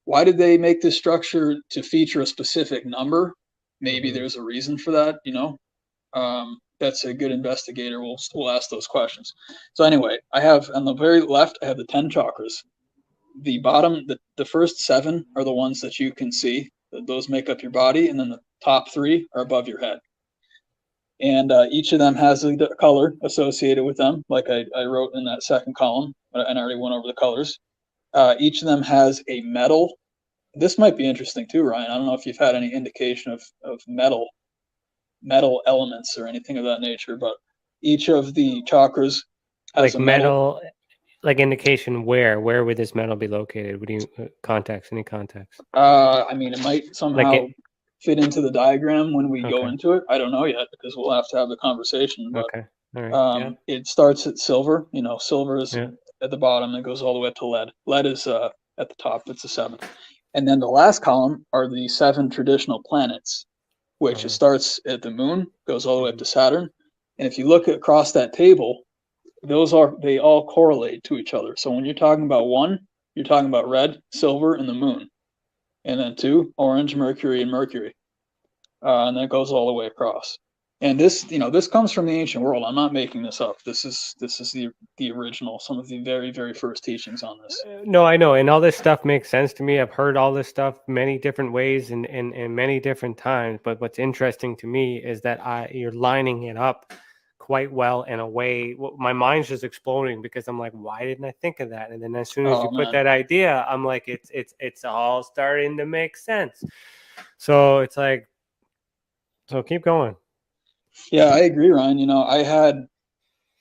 Speaker 4: why did they make this structure to feature a specific number? Maybe there's a reason for that, that's a good investigator will ask those questions. So anyway, I have on the very left, I have the 10 chakras. The bottom, the first 7 are the ones that you can see. Those make up your body, and then the top 3 are above your head. And each of them has a color associated with them, like I wrote in that second column, and I already went over the colors. Each of them has a metal. This might be interesting too, Ryan. I don't know if you've had any indication of metal elements or anything of that nature, but each of the chakras has
Speaker 3: like metal. Like indication where would this metal be located? Would you context? Any context?
Speaker 4: I mean, it might somehow fit into the diagram when we go into it. I don't know yet because we'll have to have the conversation. But,
Speaker 3: okay. All right.
Speaker 4: It starts at silver. Silver is at the bottom. It goes all the way up to lead. Lead is at the top. It's a 7. And then the last column are the 7 traditional planets, which it starts at the moon, goes all the way up to Saturn. And if you look across that table, they all correlate to each other. So when you're talking about 1, you're talking about red, silver, and the moon. And then 2, orange, Mercury, and Mercury. And that goes all the way across. And this comes from the ancient world. I'm not making this up. This is the original, some of the very, very first teachings on this.
Speaker 3: No, I know. And all this stuff makes sense to me. I've heard all this stuff many different ways and many different times. But what's interesting to me is that you're lining it up quite well in a way. My mind's just exploding because I'm like, why didn't I think of that? And then as soon as you put that idea, I'm like, it's all starting to make sense. So it's like, so keep going.
Speaker 4: Yeah, I agree, Ryan.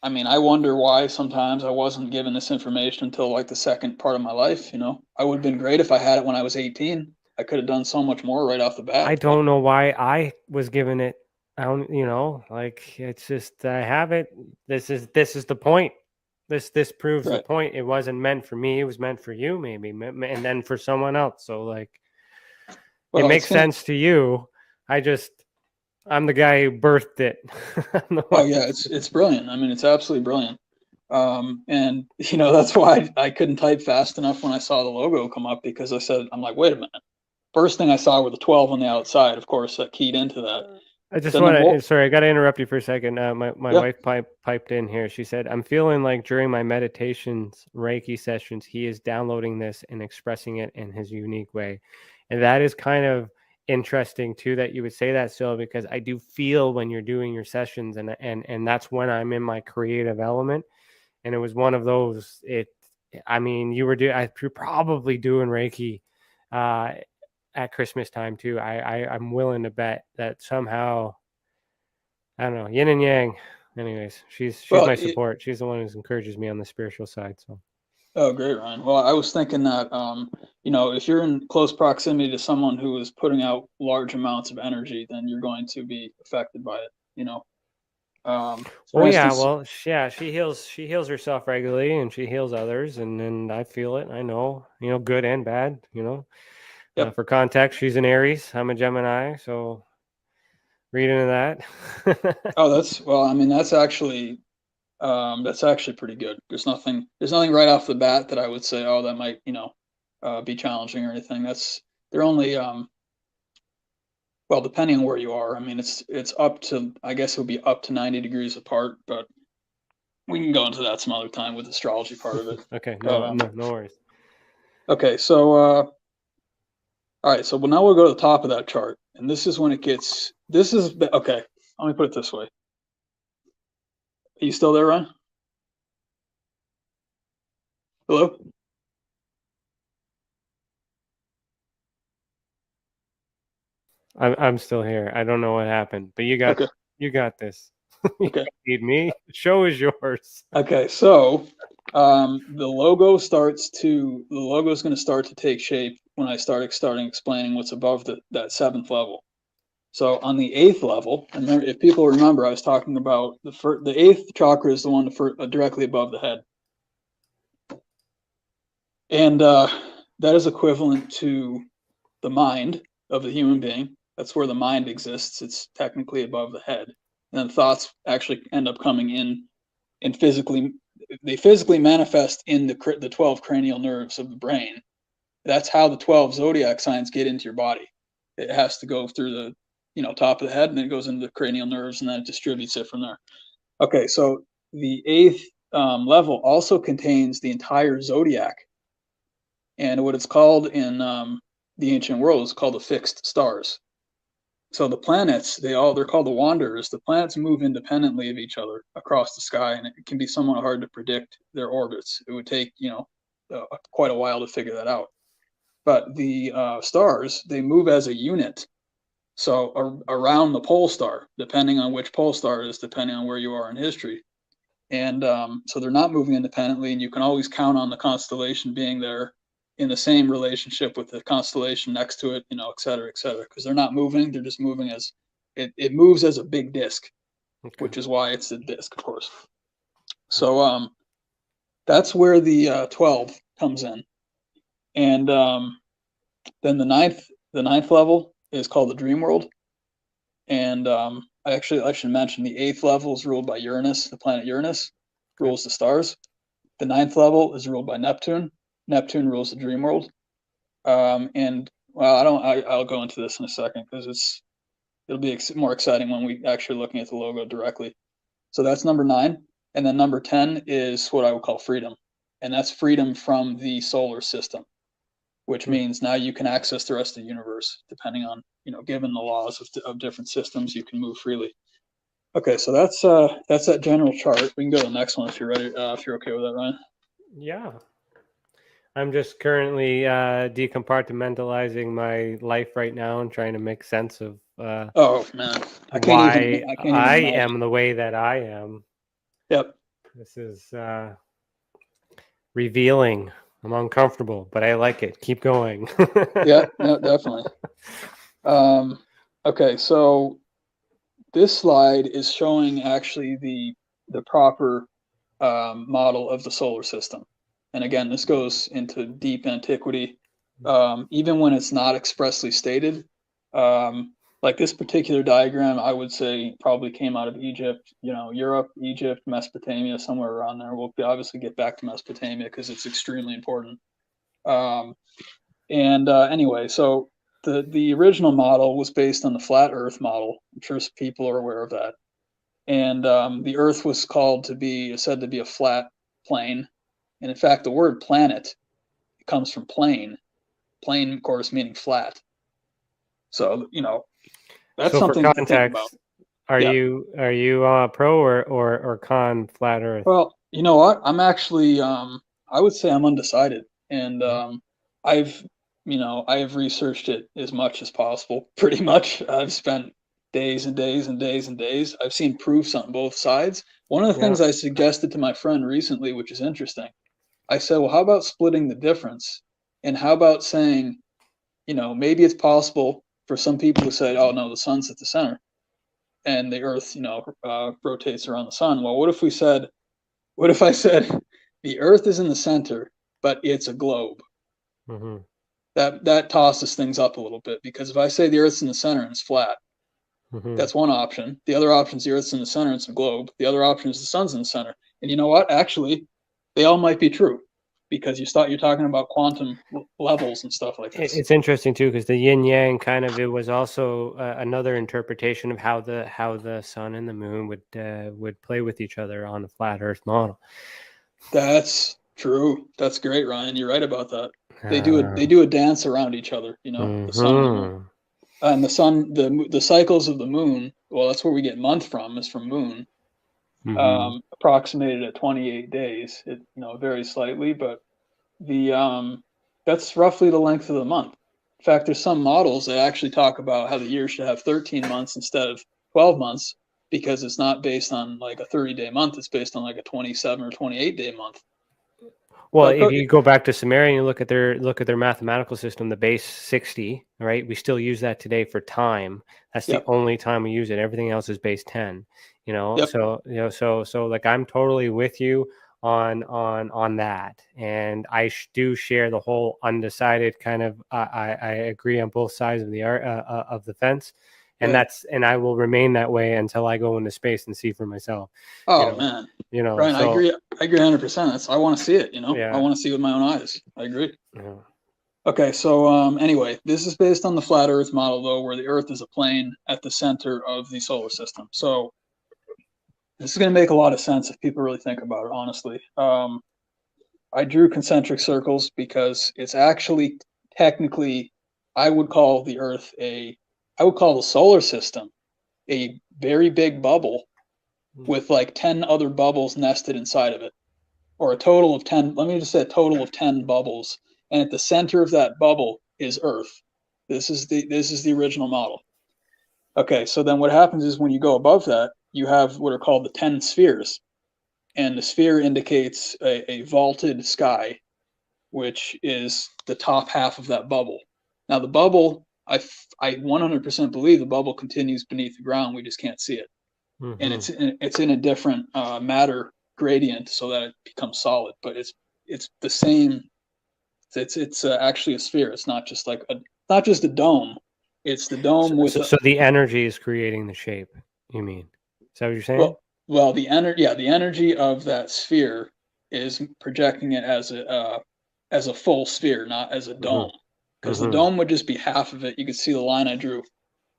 Speaker 4: I wonder why sometimes I wasn't given this information until like the second part of my life. I would have been great if I had it when I was 18. I could have done so much more right off the bat.
Speaker 3: I don't know why I was given it. I don't, it's just, I have it. This is the point. This proves the point. It wasn't meant for me. It was meant for you, maybe, and then for someone else. So it makes sense to you. I'm the guy who birthed it.
Speaker 4: Oh yeah, it's brilliant. I mean, it's absolutely brilliant. And that's why I couldn't type fast enough when I saw the logo come up, because I'm like, wait a minute. First thing I saw were the 12 on the outside. Of course, that keyed into that.
Speaker 3: I just sorry, I got to interrupt you for a second. My wife piped in here. She said, I'm feeling like during my meditations, Reiki sessions, he is downloading this and expressing it in his unique way. And that is kind of interesting too, that you would say that, Sil, because I do feel when you're doing your sessions and that's when I'm in my creative element. And it was one of those, you're probably doing Reiki, at Christmas time too. I'm willing to bet that somehow, I don't know, yin and yang. Anyways, she's my support. She's the one who encourages me on the spiritual side. So.
Speaker 4: Oh, great, Ryan. Well, I was thinking that, if you're in close proximity to someone who is putting out large amounts of energy, then you're going to be affected by it. She
Speaker 3: heals herself regularly, and she heals others, and I feel it. I know, good and bad. Yep. For context, she's an Aries. I'm a Gemini, so read into that.
Speaker 4: That's actually pretty good. There's nothing right off the bat that I would say, oh, that might, be challenging or anything. They're only, depending on where you are. I mean, it's up to, I guess it would be up to 90 degrees apart, but we can go into that some other time with the astrology part of it.
Speaker 3: Okay. No worries.
Speaker 4: Okay. So, All right, so now we'll go to the top of that chart, and this is when it gets. This is okay. Let me put it this way. Are you still there, Ron? Hello?
Speaker 3: I'm still here. I don't know what happened, but you got this. You
Speaker 4: Okay.
Speaker 3: don't need me. The show is yours.
Speaker 4: Okay, so the logo is going to start to take shape when I start explaining what's above that 7th level. So on the 8th level, and if people remember, I was talking about the 8th chakra is the one directly above the head, and that is equivalent to the mind of the human being. That's where the mind exists. It's technically above the head, and thoughts actually end up coming in and physically manifest in the 12 cranial nerves of the brain. That's how the 12 zodiac signs get into your body. It has to go through the top of the head, and then it goes into the cranial nerves, and then it distributes it from there. Okay, so the 8th level also contains the entire zodiac, and what it's called in the ancient world is called the fixed stars. So the planets, they're called the wanderers. The planets move independently of each other across the sky, and it can be somewhat hard to predict their orbits. It would take quite a while to figure that out. But the stars, they move as a unit. So around the pole star, depending on which pole star it is, depending on where you are in history. And so they're not moving independently, and you can always count on the constellation being there in the same relationship with the constellation next to it, et cetera, because they're not moving. They're just moving as it moves as a big disc, which is why it's a disc, of course. So that's where the 12 comes in. And then the ninth level is called the dream world. And I should mention the 8th level is ruled by Uranus. The planet Uranus rules the stars. The 9th level is ruled by Neptune. Neptune rules the dream world. And well, I'll go into this in a second because it'll be more exciting when we actually looking at the logo directly. So that's number 9. And then number 10 is what I would call freedom. And that's freedom from the solar system, which means now you can access the rest of the universe, depending on, given the laws of different systems, you can move freely. Okay, so that's that general chart. We can go to the next one if you're ready, if you're okay with that, Ryan.
Speaker 3: Yeah. I'm just currently decompartmentalizing my life right now and trying to make sense of
Speaker 4: oh man,
Speaker 3: why I am the way that I am.
Speaker 4: Yep.
Speaker 3: This is revealing. I'm uncomfortable, but I like it. Keep going.
Speaker 4: Yeah, no, definitely. Okay, so this slide is showing actually the proper model of the solar system. And again, this goes into deep antiquity. Even when it's not expressly stated, like this particular diagram, I would say probably came out of Egypt, Europe, Egypt, Mesopotamia, somewhere around there. We'll obviously get back to Mesopotamia because it's extremely important. Anyway, so the original model was based on the flat Earth model. I'm sure people are aware of that. And the Earth was said to be a flat plane. And in fact, the word planet comes from plane. Plane, of course, meaning flat. So that's something to think about.
Speaker 3: Are you pro or con flat Earth?
Speaker 4: Well, you know what? I'm actually I would say I'm undecided, and I've researched it as much as possible. Pretty much, I've spent days and days and days and days. I've seen proofs on both sides. One of the things I suggested to my friend recently, which is interesting, I said, well, how about splitting the difference, and how about saying, maybe it's possible for some people to say, oh no, the sun's at the center, and the Earth, rotates around the sun. Well, what if I said the Earth is in the center, but it's a globe? Mm-hmm. That tosses things up a little bit, because if I say the Earth's in the center and it's flat, that's one option. The other option is the Earth's in the center and it's a globe. The other option is the sun's in the center. And you know what? Actually, they all might be true, because you're talking about quantum levels and stuff like this.
Speaker 3: It's interesting too, because the yin yang it was also another interpretation of how the sun and the moon would play with each other on the flat Earth model.
Speaker 4: That's true. That's great, Ryan. You're right about that. They do a dance around each other, you know, the sun and the moon. And the sun, the cycles of the moon, well, that's where we get month from, is from moon. Approximated at 28 days. It, you know, varies slightly, but that's roughly the length of the month. In fact, there's some models that actually talk about how the year should have 13 months instead of 12 months, because it's not based on like a 30-day month. It's based on like a 27 or 28-day month.
Speaker 3: Well, if you go back to Sumerian, you look at their mathematical system, the base 60, right? We still use that today for time. That's the only time we use it. Everything else is base 10. You know, so you know, so like I'm totally with you on that, and I do share the whole undecided kind of. I agree on both sides of the fence. And and I will remain that way until I go into space and see for myself.
Speaker 4: Oh, man.
Speaker 3: You know,
Speaker 4: Brian,
Speaker 3: so,
Speaker 4: I agree 100%. I want to see it, you know, I want to see with my own eyes. I agree.
Speaker 3: Yeah.
Speaker 4: Okay. So, anyway, this is based on the flat Earth model, though, where the Earth is a plane at the center of the solar system. So this is going to make a lot of sense if people really think about it, honestly. I drew concentric circles because it's actually technically, I would call the Earth I would call the solar system a very big bubble with like 10 other bubbles nested inside of it, or a total of 10. Let me just say a total of 10 bubbles. And at the center of that bubble is Earth. This is the original model. Okay, so then what happens is when you go above that, you have what are called the 10 spheres. And the sphere indicates a vaulted sky, which is the top half of that bubble. Now the bubble, I 100% believe the bubble continues beneath the ground. We just can't see it, and it's in a different matter gradient so that it becomes solid. But it's the same. It's actually a sphere. It's not just like not just a dome. It's the dome
Speaker 3: so the energy is creating the shape. You mean? Is that what you're saying?
Speaker 4: Well, the energy of that sphere is projecting it as a full sphere, not as a dome. Because the dome would just be half of it. You can see the line I drew.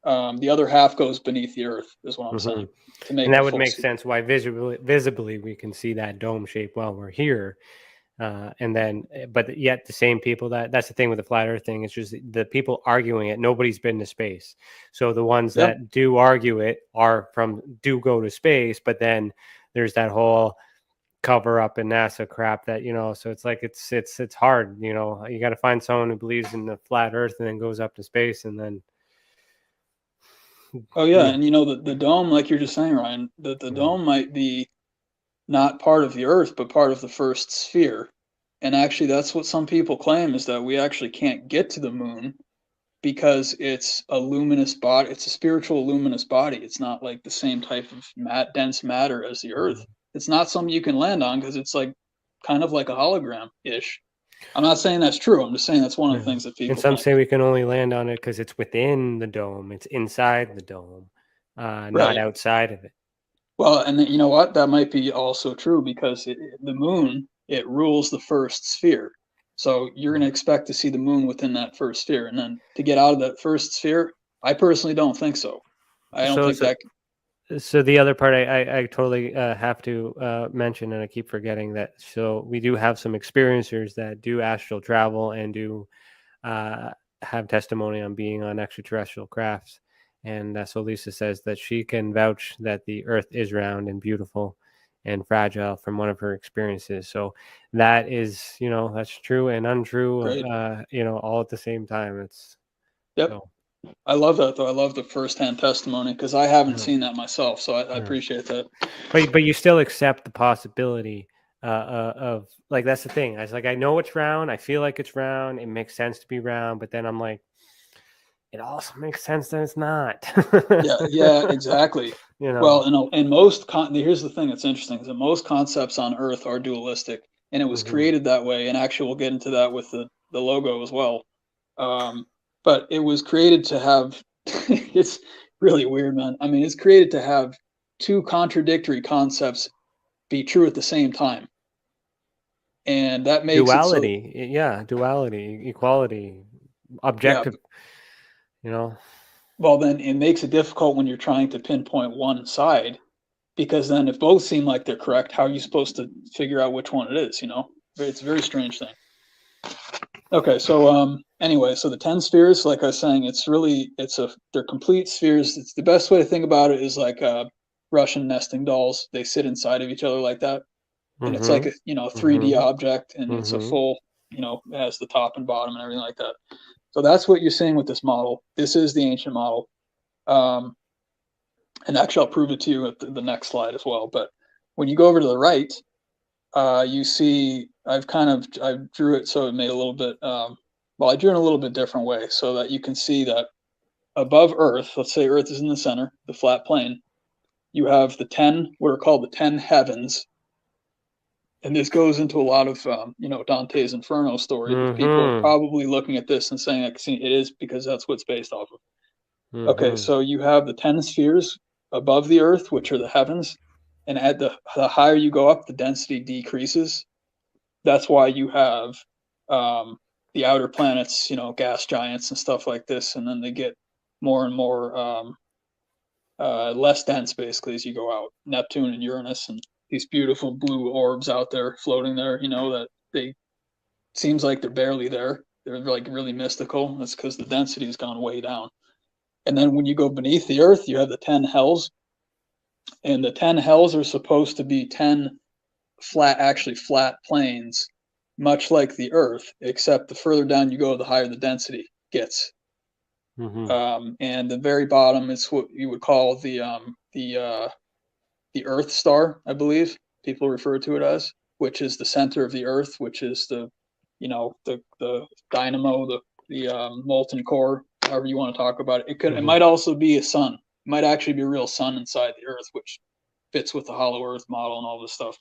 Speaker 4: The other half goes beneath the Earth, is what I'm saying.
Speaker 3: And that would make sense why visibly we can see that dome shape while we're here. But yet the same people that's the thing with the flat Earth thing. It's just the people arguing it. Nobody's been to space. So the ones that do argue it do go to space. But then there's that whole cover up in NASA crap that, you know, so it's like it's hard, you know. You got to find someone who believes in the flat Earth and then goes up to space and then
Speaker 4: and you know the dome, like you're just saying, Ryan, the dome might be not part of the Earth but part of the first sphere. And actually that's what some people claim, is that we actually can't get to the moon because it's a luminous body. It's a spiritual luminous body. It's not like the same type of dense matter as the Earth. It's not something you can land on because it's like kind of like a hologram-ish. I'm not saying that's true. I'm just saying that's one of the things that people.
Speaker 3: And some say we can only land on it because it's within the dome. It's inside the dome, not outside of it.
Speaker 4: Well, and you know what? That might be also true because the moon, it rules the first sphere. So you're going to expect to see the moon within that first sphere. And then to get out of that first sphere, I personally don't think so. I don't think that.
Speaker 3: So the other part I totally have to mention, and I keep forgetting that. So we do have some experiencers that do astral travel and do have testimony on being on extraterrestrial crafts. And so Lisa says that she can vouch that the Earth is round and beautiful and fragile from one of her experiences. So that is, you know, that's true and untrue, you know, all at the same time. It's so.
Speaker 4: I love that, though. I love the firsthand testimony because I haven't seen that myself. So I appreciate that.
Speaker 3: But you still accept the possibility of, like, that's the thing. I was like, I know it's round. I feel like it's round. It makes sense to be round. But then I'm like, it also makes sense that it's not.
Speaker 4: yeah, exactly.
Speaker 3: You know.
Speaker 4: Well, in most here's the thing that's interesting is that most concepts on Earth are dualistic, and it was created that way. And actually, we'll get into that with the logo as well. But it was created to have. It's really weird, man. I mean, it's created to have two contradictory concepts be true at the same time, and that makes
Speaker 3: duality. Duality, equality, objective. You know.
Speaker 4: Well, then it makes it difficult when you're trying to pinpoint one side, because then if both seem like they're correct, how are you supposed to figure out which one it is? You know, it's a very strange thing. Okay, so anyway, so the 10 spheres, like I was saying, they're complete spheres. It's the best way to think about it is like Russian nesting dolls. They sit inside of each other like that, and it's like a 3D object, and it's a full, it has the top and bottom and everything like that. So that's what you're seeing with this model. This is the ancient model, and actually I'll prove it to you at the next slide as well. But when you go over to the right, you see I drew it so it made a little bit. I drew it in a little bit different way so that you can see that above Earth, let's say Earth is in the center, the flat plane, you have the 10, what are called the 10 heavens. And this goes into a lot of, Dante's Inferno story. People are probably looking at this and saying, it is because that's what it's based off of. Okay, so you have the 10 spheres above the Earth, which are the heavens. And at the higher you go up, the density decreases. That's why you have the outer planets, gas giants and stuff like this. And then they get more and more less dense, basically, as you go out. Neptune and Uranus and these beautiful blue orbs out there floating there, that seems like they're barely there. They're like really mystical. That's because the density has gone way down. And then when you go beneath the Earth, you have the 10 hells. And the 10 hells are supposed to be 10 flat planes, much like the Earth, except the further down you go, the higher the density gets. And the very bottom is what you would call the Earth star, I believe people refer to it as, which is the center of the Earth, which is the dynamo, the molten core, however you want to talk about it. It might also be a sun. It might actually be a real sun inside the Earth, which fits with the hollow Earth model and all this stuff.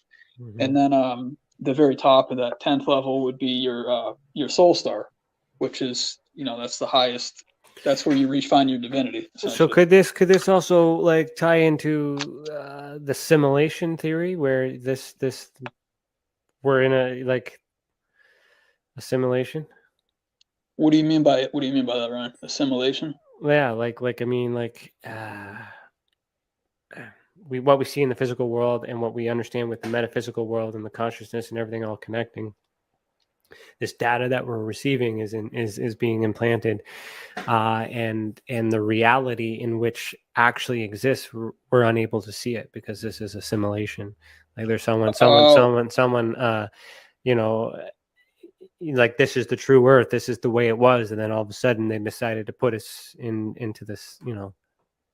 Speaker 4: And then the very top of that 10th level would be your soul star, which is, that's the highest. That's where you find your divinity.
Speaker 3: So could this also like tie into the simulation theory, where we're in a simulation?
Speaker 4: What do you mean by that, Ryan? Assimilation?
Speaker 3: Yeah, what we see in the physical world and what we understand with the metaphysical world and the consciousness and everything all connecting. This data that we're receiving is being implanted, and the reality in which actually exists, we're unable to see it because this is a simulation. Like there's someone, like this is the true Earth, this is the way it was, and then all of a sudden they decided to put us into this,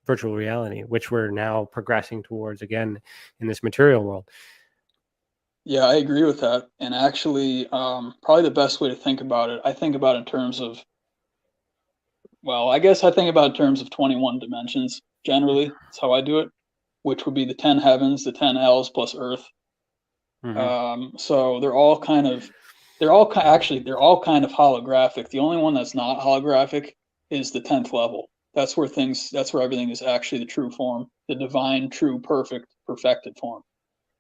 Speaker 3: virtual reality, which we're now progressing towards again in this material world.
Speaker 4: Yeah, I agree with that. And actually, probably the best way to think about it, I think about it in terms of, I guess I think about it in terms of 21 dimensions, generally. That's how I do it, which would be the 10 heavens, the 10 hells plus Earth. So they're all kind of holographic. The only one that's not holographic is the 10th level. That's where everything is actually the true form, the divine, true, perfected form.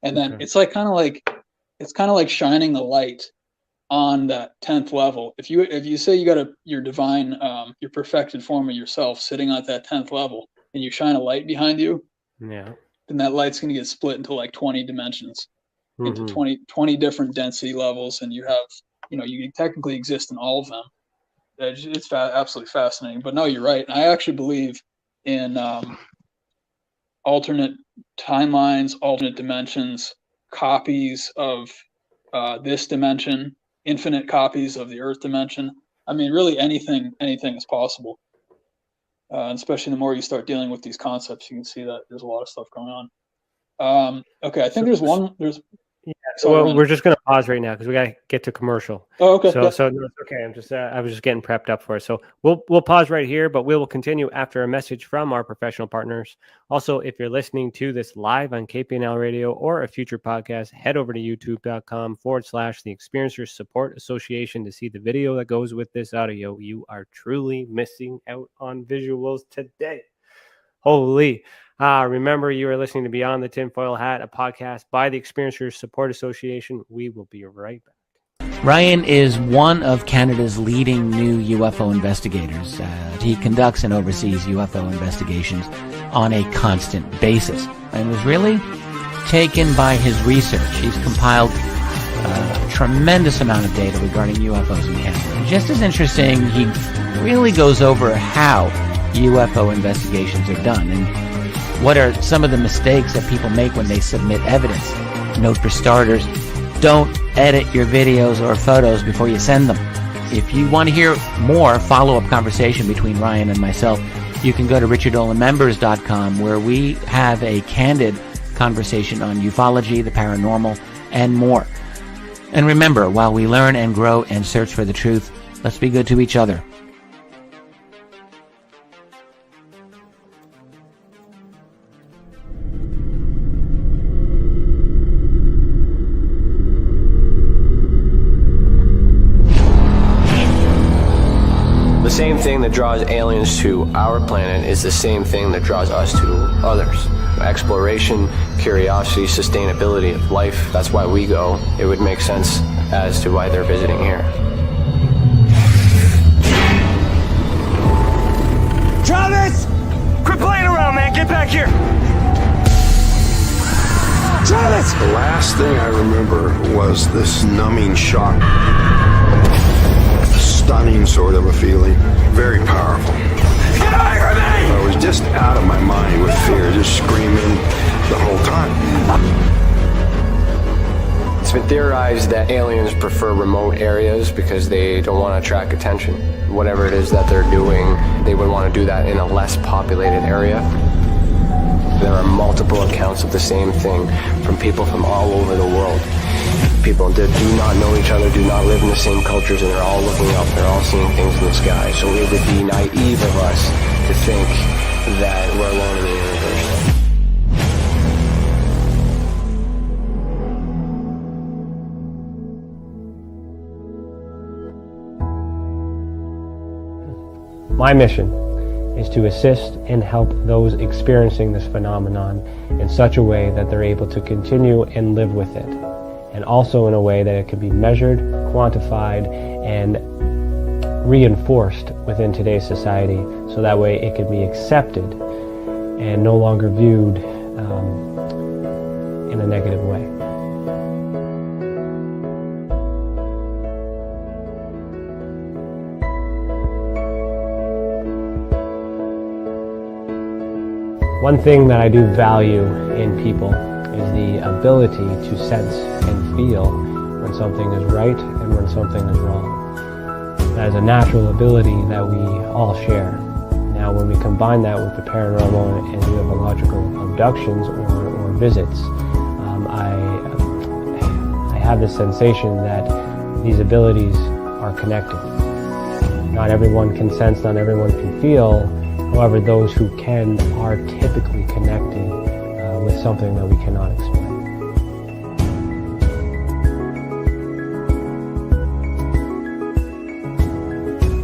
Speaker 4: And then it's kind of like shining the light on that 10th level. If you say you got your divine, your perfected form of yourself sitting at that 10th level, and you shine a light behind you, then that light's going to get split into like 20 dimensions, into 20 different density levels, and you have, you technically exist in all of them. It's absolutely fascinating. But no, you're right. I actually believe in alternate timelines, alternate dimensions, copies of this dimension, infinite copies of the Earth dimension. I mean, really anything is possible. Especially the more you start dealing with these concepts, you can see that there's a lot of stuff going on. Okay, I think there's.
Speaker 3: So we're just going to pause right now because we got to get to commercial.
Speaker 4: Oh, okay.
Speaker 3: So no, it's okay. I was just getting prepped up for it. So we'll pause right here, but we will continue after a message from our professional partners. Also, if you're listening to this live on KPNL Radio or a future podcast, head over to youtube.com/the Experiencers Support Association to see the video that goes with this audio. You are truly missing out on visuals today. Holy. Remember, you are listening to Beyond the Tinfoil Hat, a podcast by the Experiencers Support Association. We will be right back.
Speaker 5: Ryan is one of Canada's leading new UFO investigators. He conducts and oversees UFO investigations on a constant basis and was really taken by his research. He's compiled tremendous amount of data regarding UFOs in Canada. And just as interesting, he really goes over how UFO investigations are done and what are some of the mistakes that people make when they submit evidence. Note for starters, don't edit your videos or photos before you send them. If you want to hear more follow-up conversation between Ryan and myself, you can go to richardolanmembers.com, where we have a candid conversation on ufology, the paranormal, and more. And remember, while we learn and grow and search for the truth, let's be good to each other.
Speaker 6: The same thing that draws aliens to our planet is the same thing that draws us to others. Exploration, curiosity, sustainability of life. That's why we go. It would make sense as to why they're visiting here.
Speaker 7: Travis! Quit playing around, man. Get back here. Travis!
Speaker 8: The last thing I remember was this numbing shock. Stunning sort of a feeling. Very powerful.
Speaker 7: Get away from me!
Speaker 8: I was just out of my mind with fear, just screaming the whole time.
Speaker 6: It's been theorized that aliens prefer remote areas because they don't want to attract attention. Whatever it is that they're doing, they would want to do that in a less populated area. There are multiple accounts of the same thing from people from all over the world. People that do not know each other, do not live in the same cultures, and they're all looking up, they're all seeing things in the sky. So it would be naive of us to think that we're alone in the universe.
Speaker 3: My mission is to assist and help those experiencing this phenomenon in such a way that they're able to continue and live with it, and also in a way that it can be measured, quantified, and reinforced within today's society, so that way it can be accepted and no longer viewed in a negative way. One thing that I do value in people is the ability to sense and feel when something is right and when something is wrong. That is a natural ability that we all share. Now, when we combine that with the paranormal and ufological abductions or visits, I have the sensation that these abilities are connected. Not everyone can sense, not everyone can feel. However, those who can are typically connected with something that we cannot explain.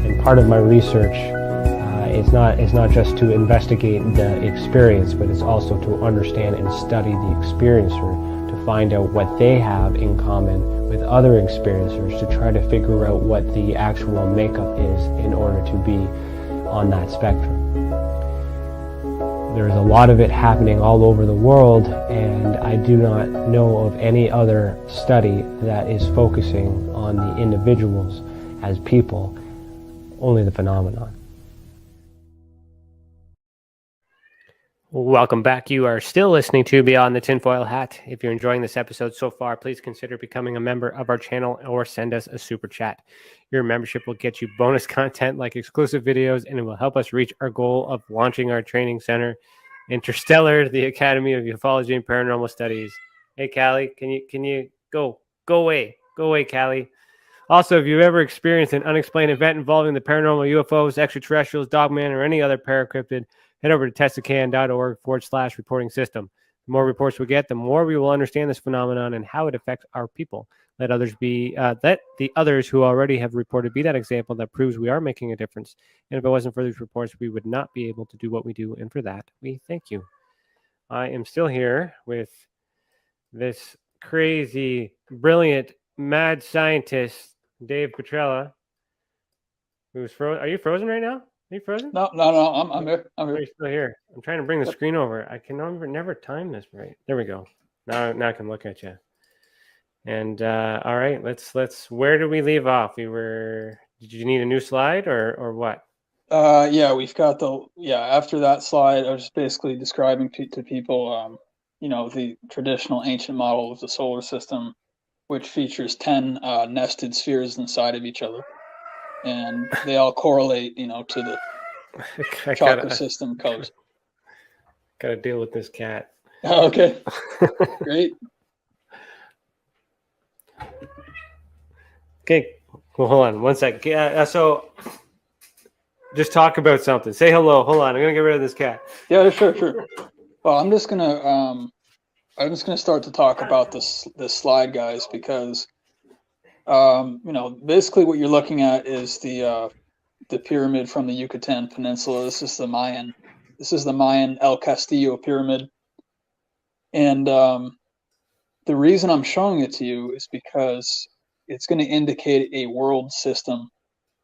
Speaker 3: And part of my research is not just to investigate the experience, but it's also to understand and study the experiencer to find out what they have in common with other experiencers, to try to figure out what the actual makeup is in order to be on that spectrum. There's a lot of it happening all over the world, and I do not know of any other study that is focusing on the individuals as people, only the phenomenon. Welcome back. You are still listening to Beyond the Tinfoil Hat. If you're enjoying this episode so far, please consider becoming a member of our channel or send us a super chat. Your membership will get you bonus content like exclusive videos, and it will help us reach our goal of launching our training center, Interstellar, the Academy of Ufology and Paranormal Studies. Hey, Callie, can you go away? Go away, Callie. Also, if you've ever experienced an unexplained event involving the paranormal, UFOs, extraterrestrials, dogman, or any other paracryptid, head over to tesacan.org/reporting system. The more reports we get, the more we will understand this phenomenon and how it affects our people. Let the others who already have reported be that example that proves we are making a difference. And if it wasn't for these reports, we would not be able to do what we do. And for that, we thank you. I am still here with this crazy, brilliant, mad scientist, Dave Petrella, who's frozen. Are you frozen right now? Are you frozen?
Speaker 4: No, I'm here.
Speaker 3: Are you still here? I'm trying to bring the screen over. I can never time this right. There we go. Now I can look at you. And all right, let's. Where did we leave off? Did you need a new slide or what?
Speaker 4: Yeah, we've got after that slide, I was just basically describing to people, the traditional ancient model of the solar system, which features 10 nested spheres inside of each other. And they all correlate, to the chakra system colors.
Speaker 3: Gotta deal with this cat.
Speaker 4: Okay, great.
Speaker 3: Okay, well, hold on one sec. So just talk about something. Say hello. Hold on, I'm gonna get rid of this cat.
Speaker 4: Yeah, sure. Well, I'm just gonna start to talk about this slide, guys, because basically what you're looking at is the pyramid from the Yucatan Peninsula. This is the Mayan El Castillo pyramid, and the reason I'm showing it to you is because it's going to indicate a world system,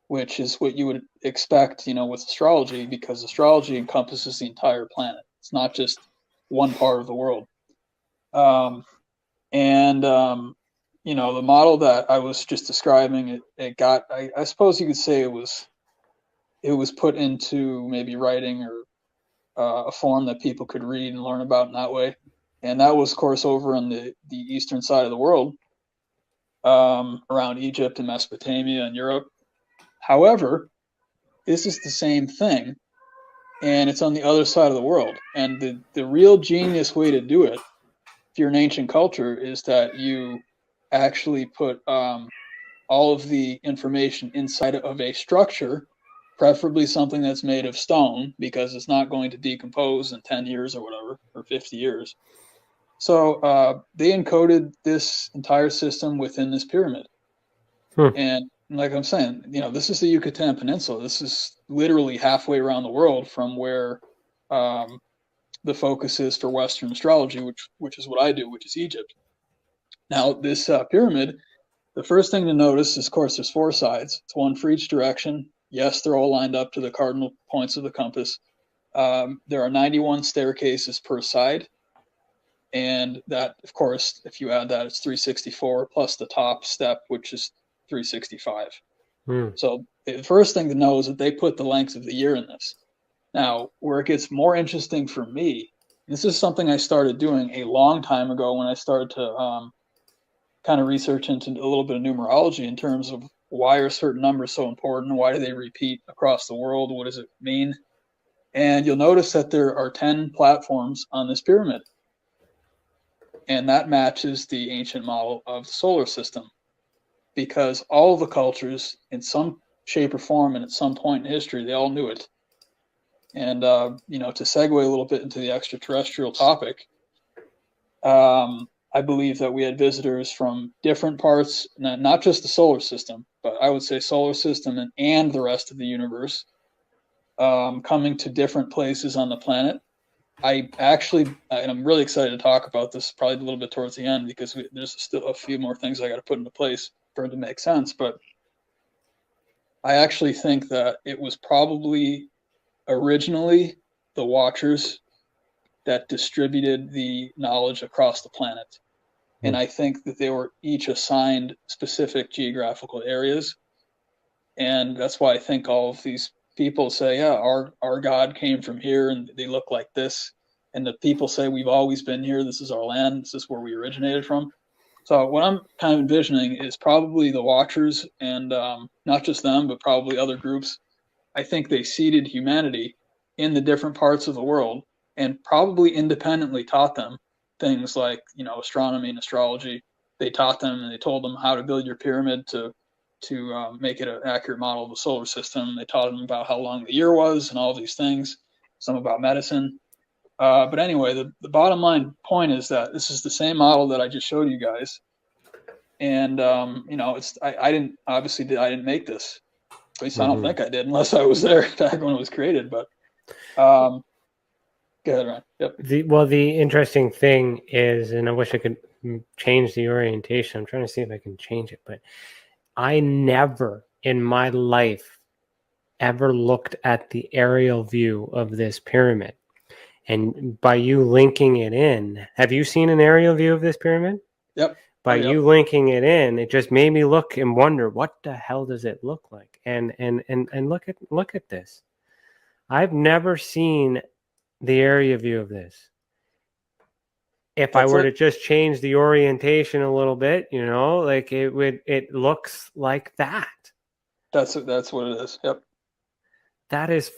Speaker 4: which is what you would expect, with astrology, because astrology encompasses the entire planet. It's not just one part of the world. The model that I was just describing, it got, I suppose you could say it was put into maybe writing or a form that people could read and learn about in that way. And that was, of course, over on the eastern side of the world, around Egypt and Mesopotamia and Europe. However, this is the same thing, and it's on the other side of the world. And the real genius way to do it, if you're an ancient culture, is that you actually put all of the information inside of a structure, preferably something that's made of stone, because it's not going to decompose in 10 years or whatever, or 50 years. So they encoded this entire system within this pyramid. And like I'm saying, this is the Yucatan Peninsula. This is literally halfway around the world from where the focus is for Western astrology, which is what I do, which is Egypt. Now, this pyramid, the first thing to notice is, of course, there's 4 sides. It's one for each direction. Yes, they're all lined up to the cardinal points of the compass. There are 91 staircases per side. And that, of course, if you add that, it's 364 plus the top step, which is 365. So the first thing to know is that they put the length of the year in this. Now, where it gets more interesting for me, this is something I started doing a long time ago when I started to kind of research into a little bit of numerology in terms of why are certain numbers so important? Why do they repeat across the world? What does it mean? And you'll notice that there are 10 platforms on this pyramid. And that matches the ancient model of the solar system, because all of the cultures, in some shape or form and at some point in history, they all knew it. And, to segue a little bit into the extraterrestrial topic, I believe that we had visitors from different parts, not just the solar system, but I would say solar system and the rest of the universe, coming to different places on the planet. And I'm really excited to talk about this probably a little bit towards the end, because there's still a few more things I got to put into place for it to make sense. But I actually think that it was probably originally the Watchers that distributed the knowledge across the planet. And I think that they were each assigned specific geographical areas. And that's why I think all of these people say, yeah, our God came from here and they look like this. And the people say, we've always been here. This is our land. This is where we originated from. So what I'm kind of envisioning is probably the Watchers, and not just them, but probably other groups. I think they seeded humanity in the different parts of the world and probably independently taught them things like, astronomy and astrology. They taught them and they told them how to build your pyramid to make it an accurate model of the solar system. They taught them about how long the year was and all these things, some about medicine. But anyway, the bottom line point is that this is the same model that I just showed you guys. And, I didn't make this. At least I don't think I did, unless I was there back when it was created. But go ahead, Ryan. Yep.
Speaker 3: The interesting thing is, and I wish I could change the orientation. I'm trying to see if I can change it, but I never in my life ever looked at the aerial view of this pyramid. And by you linking it in, have you seen an aerial view of this pyramid?
Speaker 4: Yep.
Speaker 3: By you linking it in, it just made me look and wonder, what the hell does it look like? And look at this. I've never seen the area view of this. If I were to just change the orientation a little bit, like it looks like that.
Speaker 4: That's what it is. Yep.
Speaker 3: That is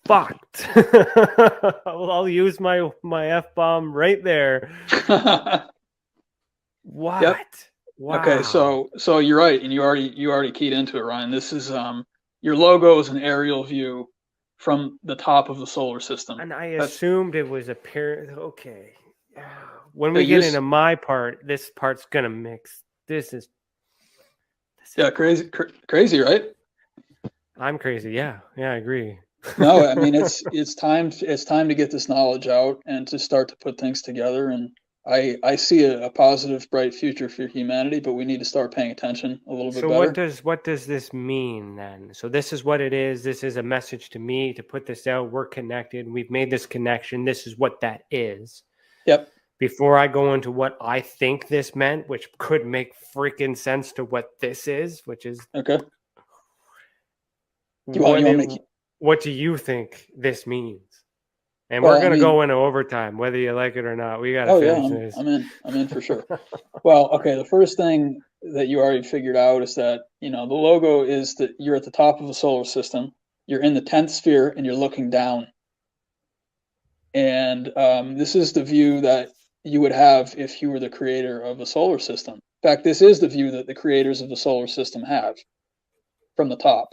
Speaker 3: fucked. I'll use my F-bomb right there. What?
Speaker 4: Yep.
Speaker 3: Wow.
Speaker 4: Okay, so you're right, and you already keyed into it, Ryan. This is your logo is an aerial view from the top of the solar system.
Speaker 3: And I assumed it was a pair. Okay. When we get into my part, this part's gonna mix. This is
Speaker 4: crazy, right?
Speaker 3: I'm crazy. Yeah, I agree.
Speaker 4: No, I mean it's time to get this knowledge out and to start to put things together. And I see a positive, bright future for humanity, but we need to start paying attention a little bit better.
Speaker 3: So what does this mean then? So this is what it is. This is a message to me to put this out. We're connected. We've made this connection. This is what that is.
Speaker 4: Yep.
Speaker 3: Before I go into what I think this meant, which could make freaking sense to what this is, which is
Speaker 4: okay.
Speaker 3: What do you think this means? And we're going to go into overtime, whether you like it or not. We got to finish this.
Speaker 4: I'm in for sure. Well, okay. The first thing that you already figured out is that, the logo is that you're at the top of the solar system. You're in the 10th sphere and you're looking down. And this is the view that you would have if you were the creator of a solar system. In fact, this is the view that the creators of the solar system have from the top.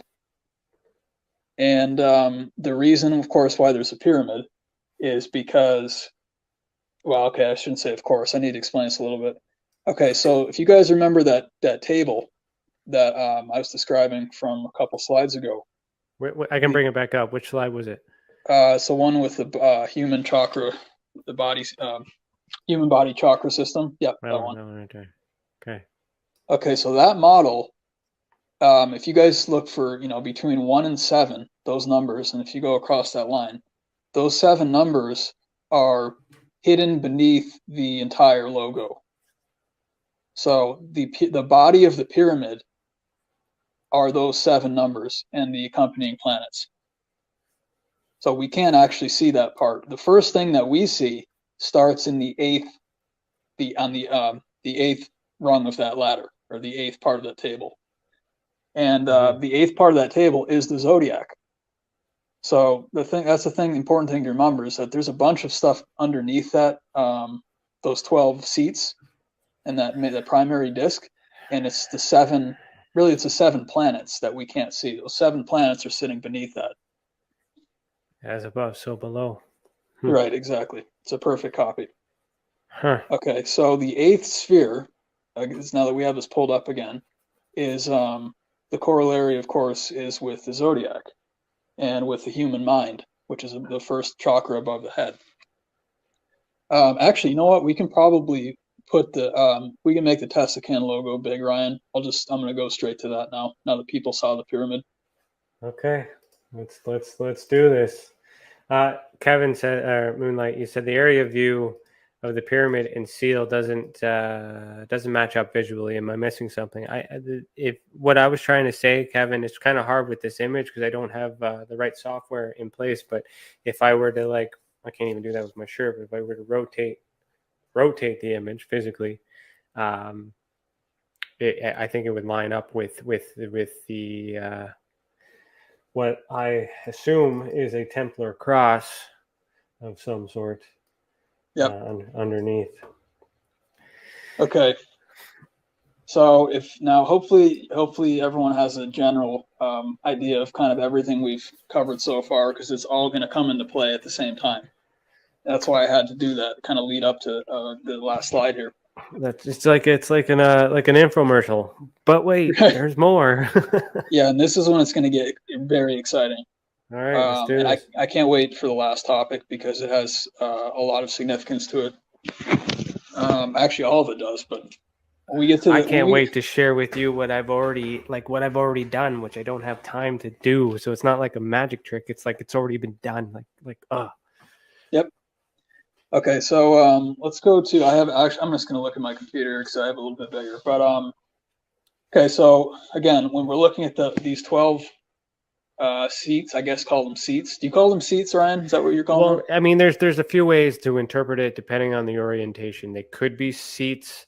Speaker 4: And the reason, of course, why there's a pyramid is because, well, okay, I shouldn't say of course. I need to explain this a little bit. Okay, so if you guys remember that table that I was describing from a couple slides ago.
Speaker 3: I can bring it back up. Which slide was it?
Speaker 4: It's the one with the human chakra, the body's human body chakra system. Yep, that one.
Speaker 3: Right there.
Speaker 4: Okay, so that model, if you guys look for, between 1 and 7, those numbers, and if you go across that line, those 7 numbers are hidden beneath the entire logo. So the body of the pyramid are those 7 numbers and the accompanying planets. So we can't actually see that part. The first thing that we see starts in the 8th, the 8th rung of that ladder, or the 8th part of that table. And the 8th part of that table is the zodiac. So the important thing to remember is that there's a bunch of stuff underneath that, those 12 seats and that primary disk, and it's the 7 planets that we can't see. Those 7 planets are sitting beneath that.
Speaker 3: As above, so below.
Speaker 4: Right, exactly. It's a perfect copy.
Speaker 3: Huh.
Speaker 4: Okay, so the 8th sphere, now that we have this pulled up again, is the corollary, of course, is with the zodiac and with the human mind, which is the first chakra above the head. Actually, you know what? We can probably put we can make the TESA logo big, Ryan. I'm going to go straight to that now that people saw the pyramid.
Speaker 3: Okay, let's do this. Kevin said, or Moonlight, you said the area view of the pyramid and seal doesn't match up visually. Am I missing something? If what I was trying to say, Kevin, it's kind of hard with this image because I don't have the right software in place. But if I were to I can't even do that with my shirt. But if I were to rotate the image physically, I think it would line up with the what I assume is a Templar cross of some sort.
Speaker 4: Yep.
Speaker 3: Underneath.
Speaker 4: Okay. So hopefully everyone has a general idea of kind of everything we've covered so far, because it's all going to come into play at the same time. That's why I had to do that, kind of lead up to the last slide here.
Speaker 3: It's like an infomercial, but wait, there's more.
Speaker 4: Yeah, and this is when it's going to get very exciting.
Speaker 3: All right, let's do this.
Speaker 4: I can't wait for the last topic because it has a lot of significance to it. Actually, all of it does, but when we get to
Speaker 3: I can't wait to share with you what I've already done, which I don't have time to do. So it's not like a magic trick. It's like it's already been done. Like.
Speaker 4: Yep. Okay, so let's go to. I'm just going to look at my computer because I have a little bit bigger. But okay, so again, when we're looking at these 12 seats, I guess call them seats. Do you call them seats, Ryan? Is that what you're calling them?
Speaker 3: Well, I mean, there's a few ways to interpret it depending on the orientation. They could be seats.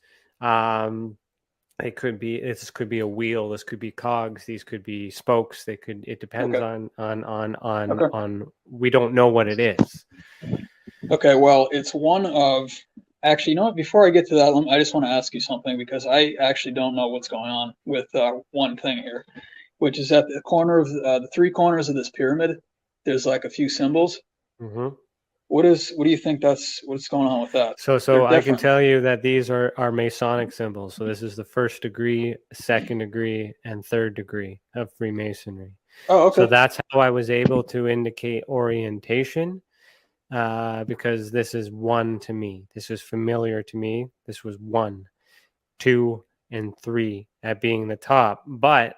Speaker 3: It could be, this could be a wheel. This could be cogs. These could be spokes. It depends
Speaker 4: Okay.
Speaker 3: on. We don't know what it is.
Speaker 4: Okay, well, it's one of. Actually, you know what? Before I get to that, I just want to ask you something because I actually don't know what's going on with one thing here, which is at the corner of the three corners of this pyramid. There's like a few symbols.
Speaker 3: Mm-hmm.
Speaker 4: What do you think what's going on with that?
Speaker 3: So I can tell you that these are Masonic symbols. So this is the 1st degree, 2nd degree, and 3rd degree of Freemasonry.
Speaker 4: Oh, okay.
Speaker 3: So that's how I was able to indicate orientation, because this is 1 to me. This is familiar to me. This was 1, 2, and 3 at being the top. But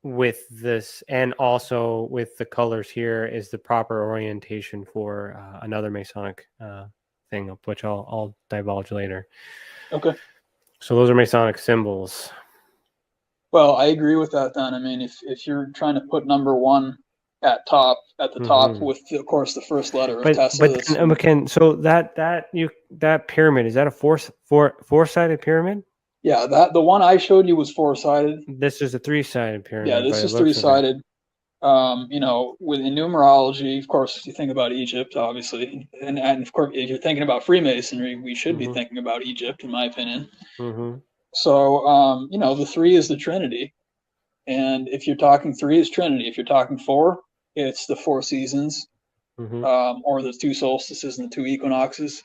Speaker 3: with this, and also with the colors here, is the proper orientation for another Masonic thing, of which I'll divulge later.
Speaker 4: Okay.
Speaker 3: So those are Masonic symbols.
Speaker 4: Well, I agree with that then. I mean, if you're trying to put number 1 at the top with, of course, the first letter of TESA.
Speaker 3: But Ken, so that pyramid, is that a four-sided pyramid?
Speaker 4: Yeah, the one I showed you was 4-sided.
Speaker 3: This is a 3-sided pyramid.
Speaker 4: Yeah, this is 3-sided. You know, in numerology, of course, if you think about Egypt, obviously, and of course, if you're thinking about Freemasonry, we should be thinking about Egypt, in my opinion.
Speaker 3: Mm-hmm.
Speaker 4: So, you know, the 3 is the Trinity, and if you're talking 3 is Trinity. If you're talking 4, it's the 4 seasons, or the 2 solstices and the 2 equinoxes.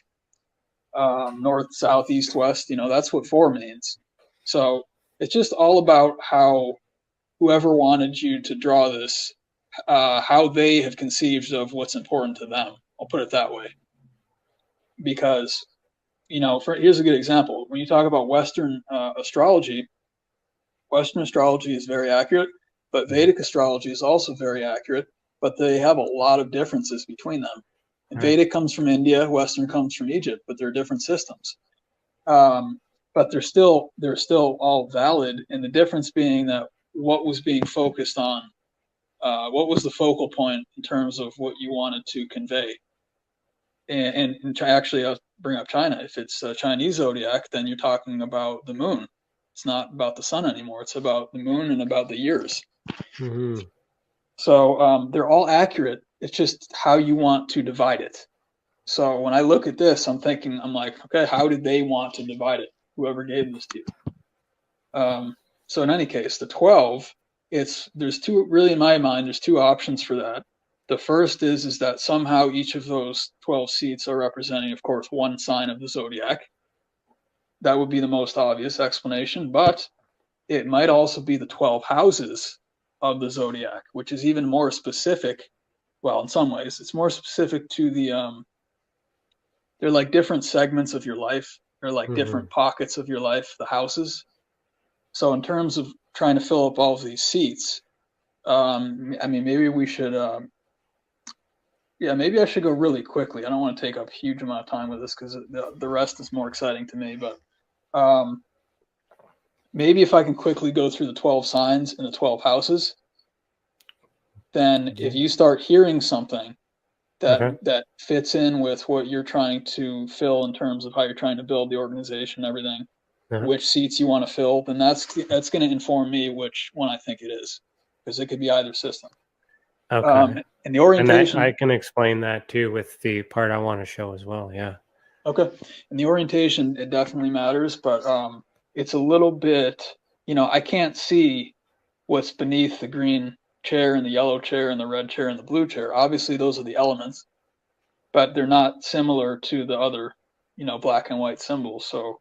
Speaker 4: North, south, east, west, you know, that's what 4 means. So it's just all about how whoever wanted you to draw this, how they have conceived of what's important to them. I'll put it that way. Because, you know, here's a good example. When you talk about Western astrology is very accurate, but Vedic astrology is also very accurate, but they have a lot of differences between them. Vedic comes from India, Western comes from Egypt, but they're different systems. But they're still all valid, and the difference being that what was being focused on, what was the focal point in terms of what you wanted to convey. And actually, I'll bring up China. If it's a Chinese zodiac, then you're talking about the moon. It's not about the sun anymore. It's about the moon and about the years.
Speaker 3: Mm-hmm.
Speaker 4: So they're all accurate. It's just how you want to divide it. So when I look at this, I'm like, okay, how did they want to divide it? Whoever gave this to you. So in any case, the 12, there's 2, really in my mind, there's 2 options for that. The first is that somehow each of those 12 seats are representing, of course, 1 sign of the zodiac. That would be the most obvious explanation, but it might also be the 12 houses of the zodiac, which is even more specific. Well, in some ways, it's more specific to they're like different segments of your life. They're like different pockets of your life, the houses. So in terms of trying to fill up all of these seats, I mean, maybe we should, maybe I should go really quickly. I don't want to take up a huge amount of time with this because the rest is more exciting to me, but maybe if I can quickly go through the 12 signs and the 12 houses, then if you start hearing something that fits in with what you're trying to fill in terms of how you're trying to build the organization and everything, which seats you want to fill, then that's going to inform me which one I think it is, because it could be either system.
Speaker 3: Okay.
Speaker 4: And the orientation,
Speaker 3: and I can explain that too with the part I want to show as well. Yeah.
Speaker 4: Okay. And the orientation, it definitely matters, but it's a little bit, you know, I can't see what's beneath the green chair and the yellow chair and the red chair and the blue chair. Obviously, those are the elements, but they're not similar to the other, you know, black and white symbols. So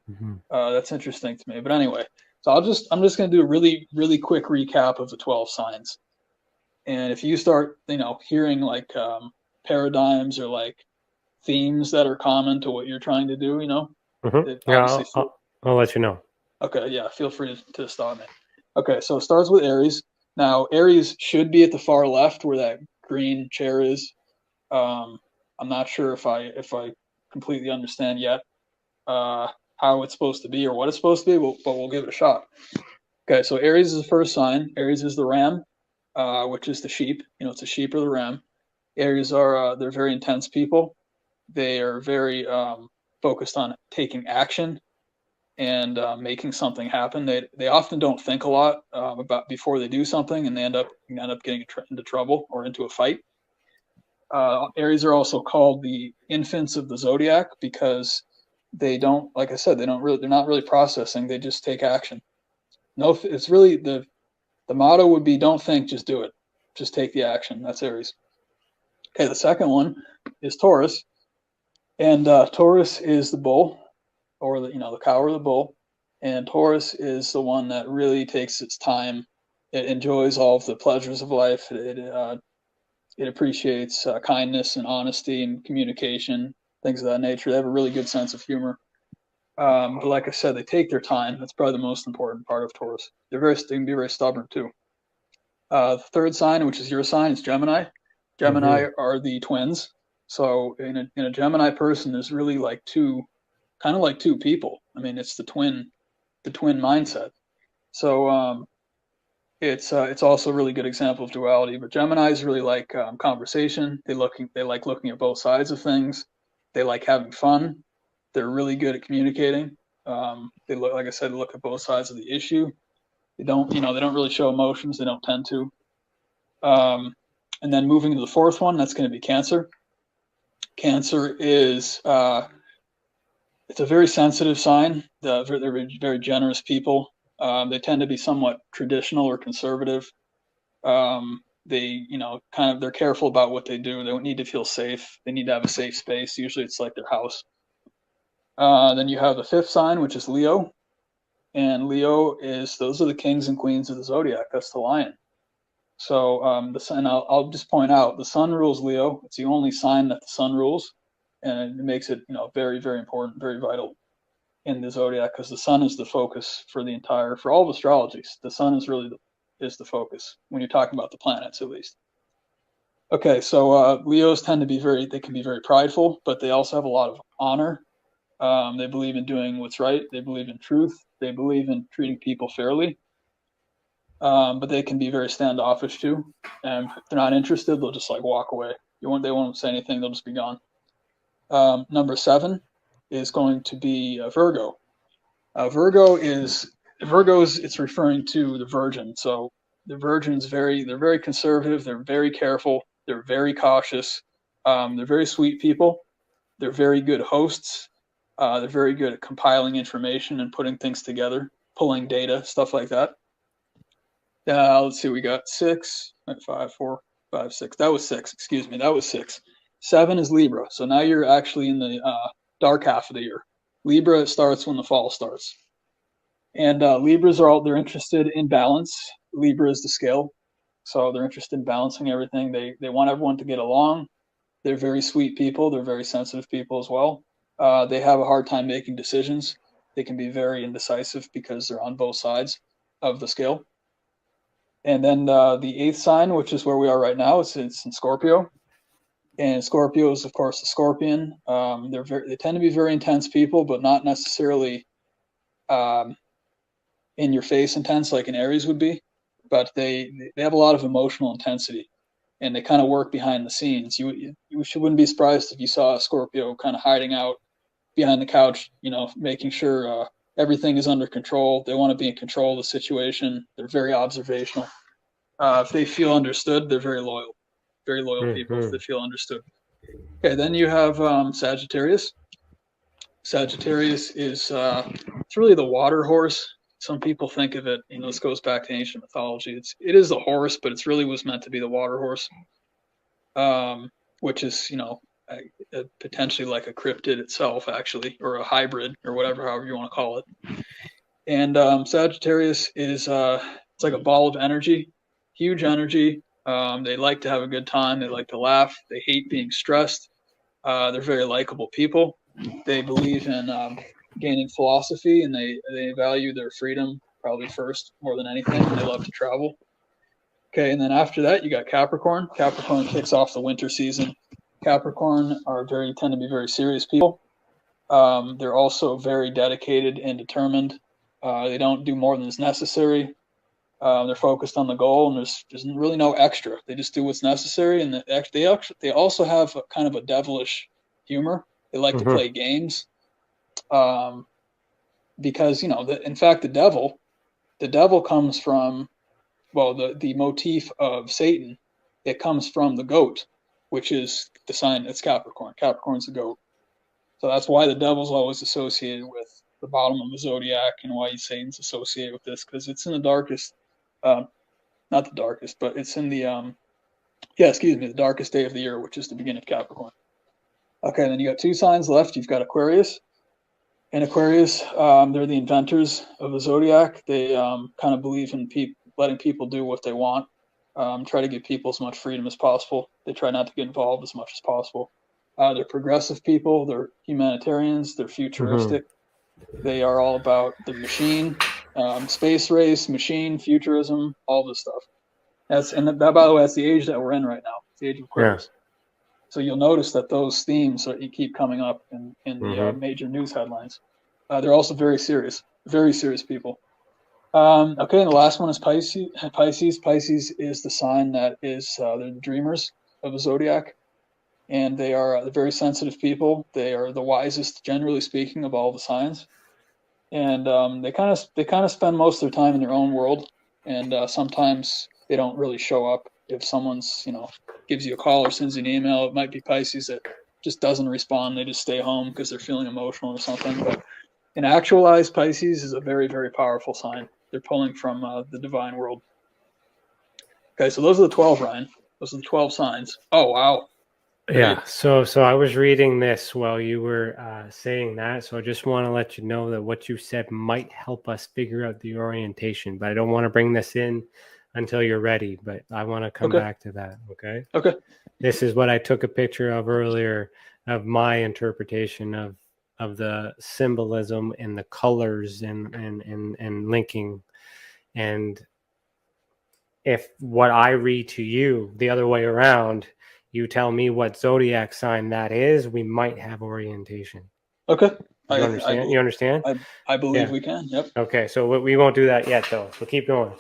Speaker 4: that's interesting to me. But anyway, so I'm just going to do a really, really quick recap of the 12 signs. And if you start, you know, hearing like paradigms or like themes that are common to what you're trying to do, you know,
Speaker 3: yeah, I'll let you know.
Speaker 4: Okay, yeah, feel free to stop me. Okay, so it starts with Aries. Now, Aries should be at the far left where that green chair is. I'm not sure if I completely understand yet how it's supposed to be or what it's supposed to be, but we'll give it a shot. Okay, so Aries is the first sign. Aries is the ram, which is the sheep. It's a sheep or the ram. Aries are they're very intense people. They are very focused on taking action and making something happen. They often don't think a lot about before they do something, and they end up getting into trouble or into a fight. Aries are also called the infants of the zodiac because they don't, like I said, they're not really processing. They just take action. No, it's really the motto would be don't think, just do it. Just take the action. That's Aries. Okay, the second one is Taurus, and Taurus is the bull, or the cow or the bull, and Taurus is the one that really takes its time. It enjoys all of the pleasures of life. It appreciates kindness and honesty and communication, things of that nature. They have a really good sense of humor. But like I said, they take their time. That's probably the most important part of Taurus. They can be very stubborn too. The third sign, which is your sign, is Gemini. Gemini are the twins. So in a Gemini person, there's really kind of like two people. I mean, it's the twin mindset. So it's also a really good example of duality. But Geminis really like conversation. They like looking at both sides of things. They like having fun. They're really good at communicating. Like I said, look at both sides of the issue. They don't really show emotions. They don't tend to. And then moving to the fourth one, that's going to be Cancer. Cancer is it's a very sensitive sign. They're very generous people. They tend to be somewhat traditional or conservative. They're careful about what they do. They need to feel safe. They need to have a safe space. Usually it's like their house. Then you have the fifth sign, which is Leo. And Leo those are the kings and queens of the zodiac. That's the lion. So the sun, I'll just point out, the sun rules Leo. It's the only sign that the sun rules. And it makes it, very, very important, very vital in the zodiac, because the sun is the focus for all of astrologies. The sun is really the focus when you're talking about the planets, at least. Okay, so Leos tend to be they can be very prideful, but they also have a lot of honor. They believe in doing what's right. They believe in truth. They believe in treating people fairly. But they can be very standoffish too. And if they're not interested, they'll just walk away. They won't say anything. They'll just be gone. Number 7 is going to be Virgo. It's referring to the virgin. So the virgin's they're very conservative. They're very careful. They're very cautious. They're very sweet people. They're very good hosts. They're very good at compiling information and putting things together, pulling data, stuff like that. Let's see, we got 6, 5, 4, 5, 6. That was 6. Excuse me, that was 6. 7 is Libra. So now you're actually in the dark half of the year. Libra starts when the fall starts. And Libras they're interested in balance. Libra is the scale. So they're interested in balancing everything. They want everyone to get along. They're very sweet people. They're very sensitive people as well. They have a hard time making decisions. They can be very indecisive because they're on both sides of the scale. And then the 8th sign, which is where we are right now, it's in Scorpio. And Scorpio is, of course, the scorpion. They tend to be very intense people, but not necessarily in your face intense like an Aries would be. But they have a lot of emotional intensity, and they kind of work behind the scenes. You wouldn't be surprised if you saw a Scorpio kind of hiding out behind the couch, making sure everything is under control. They want to be in control of the situation. They're very observational. If they feel understood, they're very loyal. Very loyal people if they feel understood. Okay, then you have Sagittarius. Sagittarius is it's really the water horse. Some people think of it, this goes back to ancient mythology. It is the horse, but it's really was meant to be the water horse, which is potentially like a cryptid itself, actually, or a hybrid, or however you want to call it. And Sagittarius is it's like a ball of energy, huge energy. They like to have a good time. They like to laugh. They hate being stressed. They're very likable people. They believe in gaining philosophy, and they value their freedom probably first more than anything. They love to travel. Okay, and then after that, you got Capricorn. Capricorn kicks off the winter season. Capricorn tend to be very serious people. They're also very dedicated and determined. They don't do more than is necessary. They're focused on the goal, and there's really no extra. They just do what's necessary, and they also have a kind of a devilish humor. They like to play games, because in fact, the devil comes from, well, the motif of Satan. It comes from the goat, which is the sign. It's Capricorn. Capricorn's the goat. So that's why the devil's always associated with the bottom of the zodiac, and why Satan's associated with this, because it's in the darkest, not the darkest, but it's in the, the darkest day of the year, which is the beginning of Capricorn. Okay, then you got two signs left. You've got Aquarius. And Aquarius, they're the inventors of the zodiac. They kind of believe in letting people do what they want, try to give people as much freedom as possible. They try not to get involved as much as possible. They're progressive people. They're humanitarians. They're futuristic. They are all about the machine, space race, machine, futurism, all this stuff. By the way, that's the age that we're in right now. It's the age of Aquarius. Yeah. So you'll notice that those themes keep coming up in the major news headlines. They're also very serious people. Okay, and the last one is Pisces. Pisces is the sign that is they're the dreamers of the zodiac. And they are very sensitive people. They are the wisest, generally speaking, of all the signs. And they kind of spend most of their time in their own world. And sometimes they don't really show up. If someone's gives you a call or sends you an email, it might be Pisces that just doesn't respond. They just stay home because they're feeling emotional or something. But in actualized, Pisces is a very, very powerful sign. They're pulling from the divine world. Okay, so those are the 12, Ryan. Those are the 12 signs. Oh, wow.
Speaker 3: Yeah, so I was reading this while you were saying that, so I just want to let you know that what you said might help us figure out the orientation, but I don't want to bring this in until you're ready, but I want to come back to that, okay?
Speaker 4: Okay.
Speaker 3: This is what I took a picture of earlier of my interpretation of the symbolism and the colors and linking. And if what I read to you the other way around, you tell me what zodiac sign that is, we might have orientation.
Speaker 4: Okay.
Speaker 3: You understand?
Speaker 4: I believe we can. Yep.
Speaker 3: Okay, so we won't do that yet, though. So keep going.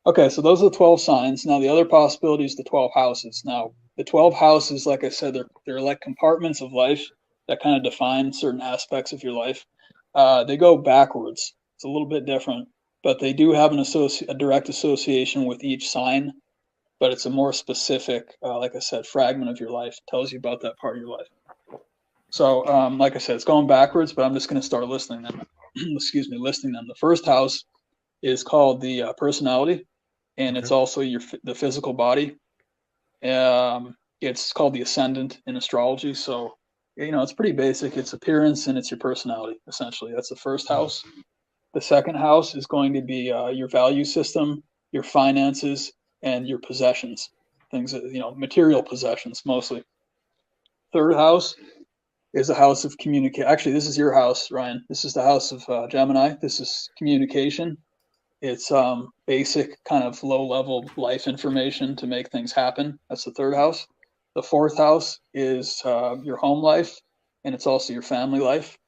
Speaker 4: Okay, so those are the 12 signs. Now, the other possibility is the 12 houses. Now, the 12 houses, like I said, they're like compartments of life that kind of define certain aspects of your life. They go backwards. It's a little bit different, but they do have a direct association with each sign. But it's a more specific, like I said, fragment of your life. It tells you about that part of your life. So, like I said, it's going backwards, but I'm just going to start listing them. Listing them. The first house is called the personality, and it's also the physical body. It's called the ascendant in astrology. So, it's pretty basic. It's appearance and it's your personality, essentially. That's the first house. The second house is going to be your value system, your finances, and your possessions, things that, material possessions mostly. Third house is a house of communication. Actually, this is your house, Ryan. This is the house of Gemini. This is communication. It's basic kind of low-level life information to make things happen. That's the third house. The fourth house is your home life, and it's also your family life.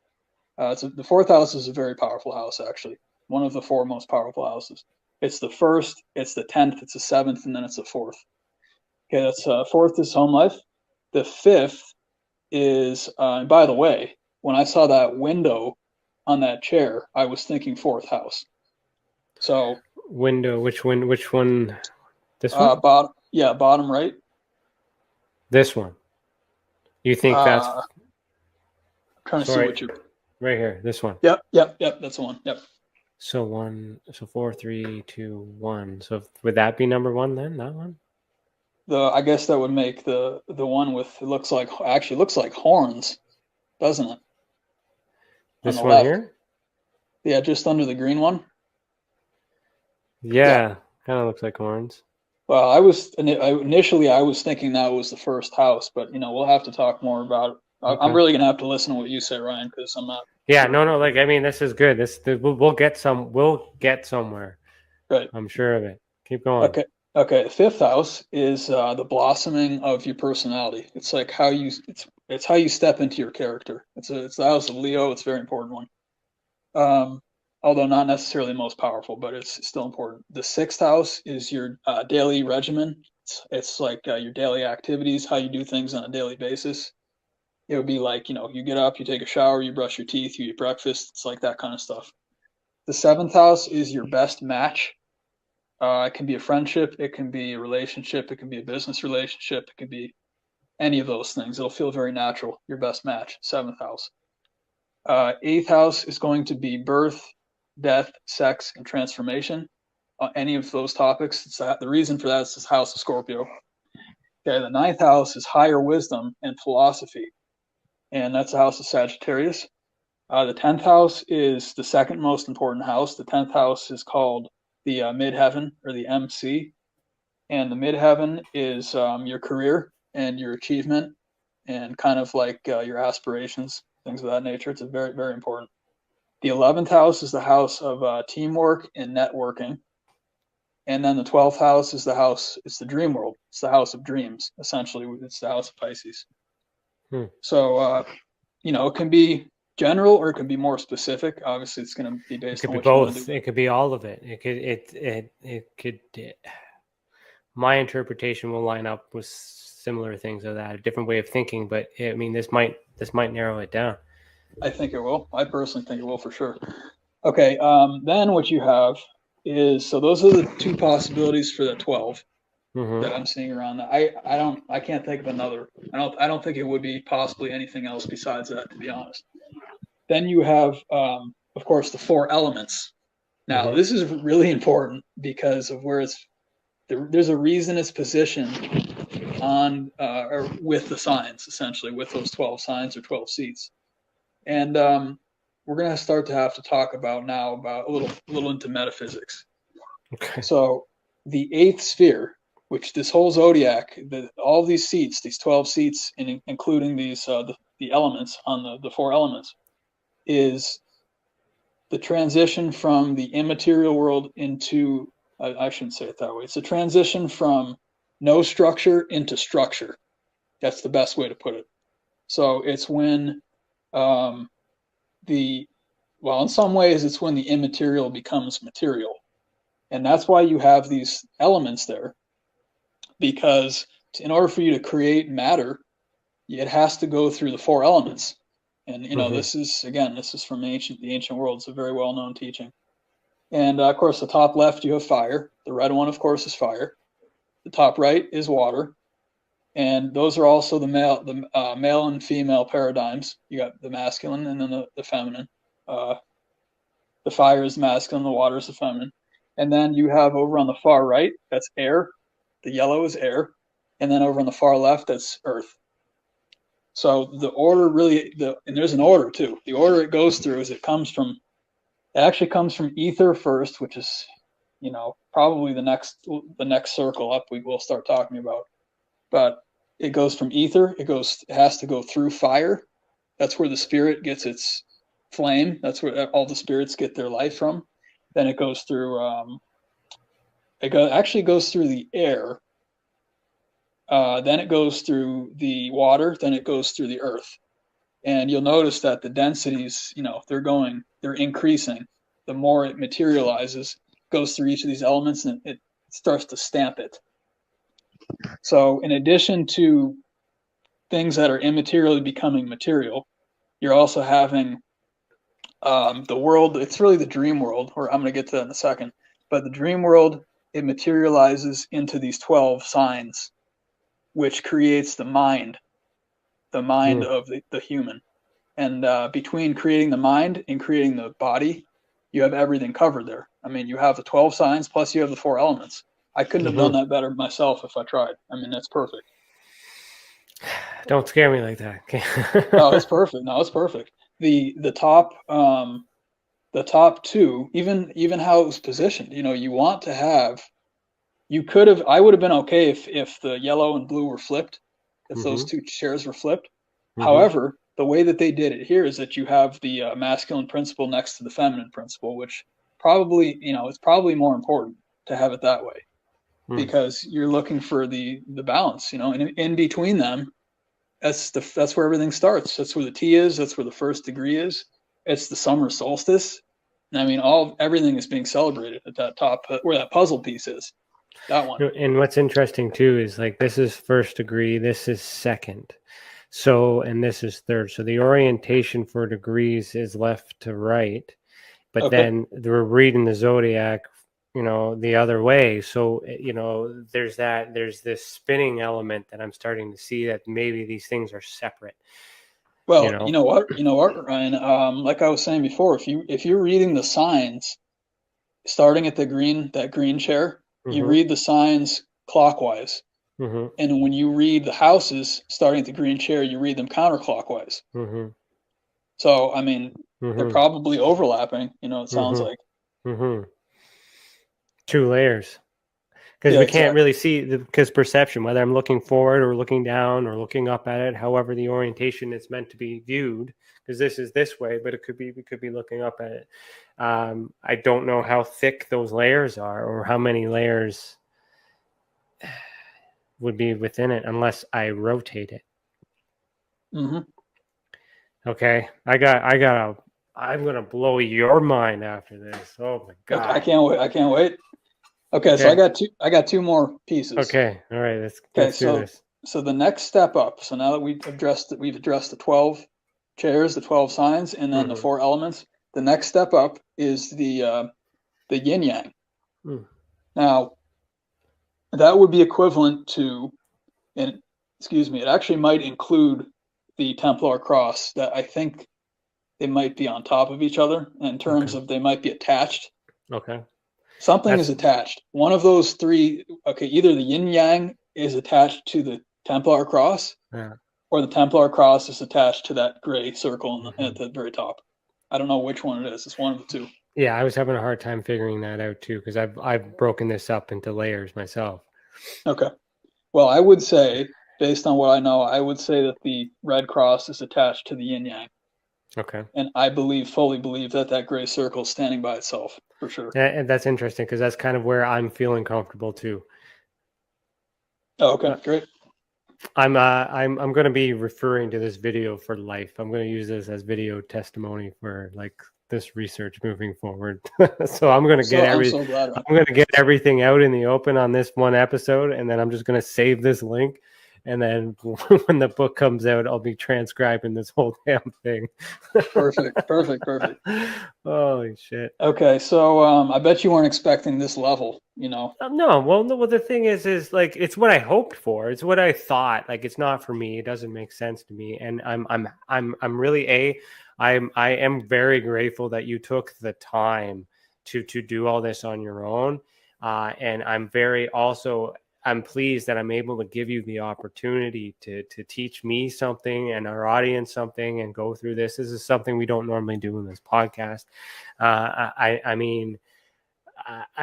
Speaker 4: The fourth house is a very powerful house, actually. One of the four most powerful houses. It's the first, it's the 10th, it's the 7th, and then it's the 4th. Okay, that's fourth is home life. The fifth is, and by the way, when I saw that window on that chair, I was thinking fourth house.
Speaker 3: Window, which one? This one?
Speaker 4: Bottom right.
Speaker 3: This one. You think that's?
Speaker 4: I'm trying to see what you.
Speaker 3: Right here, this one.
Speaker 4: Yep. That's the one. Yep.
Speaker 3: So 4, 3, 2, 1. So would that be number one then? That one?
Speaker 4: I guess that would make the one with looks like horns, doesn't it?
Speaker 3: This one left. Here?
Speaker 4: Yeah, just under the green one.
Speaker 3: Yeah. Kind of looks like horns.
Speaker 4: Well, initially I was thinking that was the first house, but we'll have to talk more about it. Okay. I'm really gonna have to listen to what you say, Ryan, because I'm not.
Speaker 3: Yeah, no. Like, I mean, this is good. We'll get somewhere.
Speaker 4: Right.
Speaker 3: I'm sure of it. Keep going.
Speaker 4: Okay, the fifth house is the blossoming of your personality. It's like how you it's how you step into your character. It's the house of Leo. It's a very important one. Although not necessarily the most powerful, but it's still important. The sixth house is your daily regimen. It's like your daily activities, how you do things on a daily basis. It would be like, you get up, you take a shower, you brush your teeth, you eat breakfast. It's like that kind of stuff. The seventh house is your best match. It can be a friendship, it can be a relationship, it can be a business relationship, it can be any of those things. It'll feel very natural, your best match, seventh house. Eighth house is going to be birth, death, sex, and transformation. Any of those topics. The reason for that is this house of Scorpio. Okay, the ninth house is higher wisdom and philosophy, and that's the house of Sagittarius. The 10th house is the second most important house. The 10th house is called the midheaven, or the MC, and the midheaven is your career and your achievement and kind of like your aspirations, things of that nature. It's a very, very important. The 11th house is the house of teamwork and networking. And then the 12th house is it's the dream world. It's the house of dreams, essentially. It's the house of Pisces. So, it can be general or it can be more specific. Obviously, it's going to be based on what you want to do.
Speaker 3: It could be all of it. It could. My interpretation will line up with similar things of that, a different way of thinking. But I mean, this might narrow it down.
Speaker 4: I think it will. I personally think it will for sure. Okay. Then what you have is, so those are the two possibilities for the 12 that I'm seeing around that. I can't think of another. I don't think it would be possibly anything else besides that, to be honest. Then you have, of course, the 4 elements. Now, this is really important because of where there's a reason it's positioned on or with the signs, essentially, with those 12 signs or 12 seats. And we're going to start to have to talk about a little into metaphysics. Okay. So the 8th sphere, which this whole zodiac, all these seats, these 12 seats, including these the elements on the 4 elements, is the transition from the immaterial world into, I shouldn't say it that way. It's a transition from no structure into structure. That's the best way to put it. So it's when in some ways it's when the immaterial becomes material. And that's why you have these elements there, because in order for you to create matter, it has to go through the 4 elements. And, this is from the ancient world. It's a very well-known teaching. And, of course, the top left, you have fire. The red one, of course, is fire. The top right is water. And those are also the male and female paradigms. You got the masculine and then the feminine. The fire is masculine, the water is the feminine. And then you have over on the far right, that's air. The yellow is air. And then over on the far left, that's earth. So the order and there's an order too. The order it goes through is it actually comes from ether first, which is, probably the next circle up we'll start talking about. But it goes from ether, it has to go through fire. That's where the spirit gets its flame. That's where all the spirits get their life from. Then it goes through, actually goes through the air. Then it goes through the water, then it goes through the earth. And you'll notice that the densities, they're increasing. The more it materializes, goes through each of these elements, and it starts to stamp it. So in addition to things that are immaterially becoming material, you're also having the world. It's really the dream world, or I'm going to get to that in a second. But the dream world, it materializes into these 12 signs, which creates the mind of the human. And between creating the mind and creating the body, you have everything covered there. I mean, you have the 12 signs, plus you have the 4 elements. I couldn't have done that better myself if I tried. I mean, that's perfect.
Speaker 3: Don't scare me like that. Okay.
Speaker 4: No, it's perfect. The top 2, even how it was positioned, you want to have, I would have been okay if the yellow and blue were flipped, if those 2 chairs were flipped. However, the way that they did it here is that you have the masculine principle next to the feminine principle, which probably, it's probably more important to have it that way. because you're looking for the balance, you know, and in between them, that's where everything starts. That's where the T is. That's where the first degree is. It's the summer solstice. I mean, everything is being celebrated at that top where that puzzle piece is. That one.
Speaker 3: And what's interesting too is like this is first degree, this is second. So, and this is third. So the orientation for degrees is left to right, but then we're reading the zodiac, you know, the other way. So, you know, there's this spinning element that I'm starting to see that maybe these things are separate.
Speaker 4: Well, you know what, Ryan, like I was saying before, if you're reading the signs, starting at that green chair, you read the signs clockwise. And when you read the houses starting at the green chair, you read them counterclockwise. So, I mean, they're probably overlapping, you know, it sounds like.
Speaker 3: 2 layers. Because we can't really see, because perception, whether I'm looking forward or looking down or looking up at it, however the orientation is meant to be viewed, because this is this way, but we could be looking up at it. I don't know how thick those layers are or how many layers would be within it unless I rotate it. Okay, I'm gonna blow your mind after this. Oh my god!
Speaker 4: I can't wait. Okay, so I got 2 more pieces.
Speaker 3: Okay, all right, let's do this.
Speaker 4: So the next step up. So now that we've addressed the 12 chairs, the 12 signs, and then the 4 elements. The next step up is the yin yang. Now, that would be equivalent to, and excuse me, it actually might include the Templar cross that I think they might be on top of each other in terms of they might be attached.
Speaker 3: Okay.
Speaker 4: Something is attached. One of those 3, either the yin yang is attached to the Templar cross, or the Templar cross is attached to that gray circle at the very top. I don't know which one it is. It's one of the 2.
Speaker 3: Yeah, I was having a hard time figuring that out too, because I've broken this up into layers myself. Okay.
Speaker 4: Well, I would say, based on what I know, I would say that the red cross is attached to the yin yang.
Speaker 3: Okay.
Speaker 4: And I fully believe that gray circle is standing by itself, for sure.
Speaker 3: And that's interesting, because that's kind of where I'm feeling comfortable too.
Speaker 4: Oh, okay, great.
Speaker 3: I'm going to be referring to this video for life. I'm going to use this as video testimony for like this research moving forward. So I'm going to get I'm going to get everything out in the open on this one episode, and then I'm just going to save this link. And then when the book comes out, I'll be transcribing this whole damn thing.
Speaker 4: Perfect.
Speaker 3: Holy shit.
Speaker 4: Okay, so I bet you weren't expecting this level, you know?
Speaker 3: No. Well, the thing is like it's what I hoped for. It's what I thought. Like it's not for me. It doesn't make sense to me. And I'm really I am very grateful that you took the time to do all this on your own. And I'm pleased that I'm able to give you the opportunity to teach me something and our audience something and go through this. This is something we don't normally do in this podcast. I mean,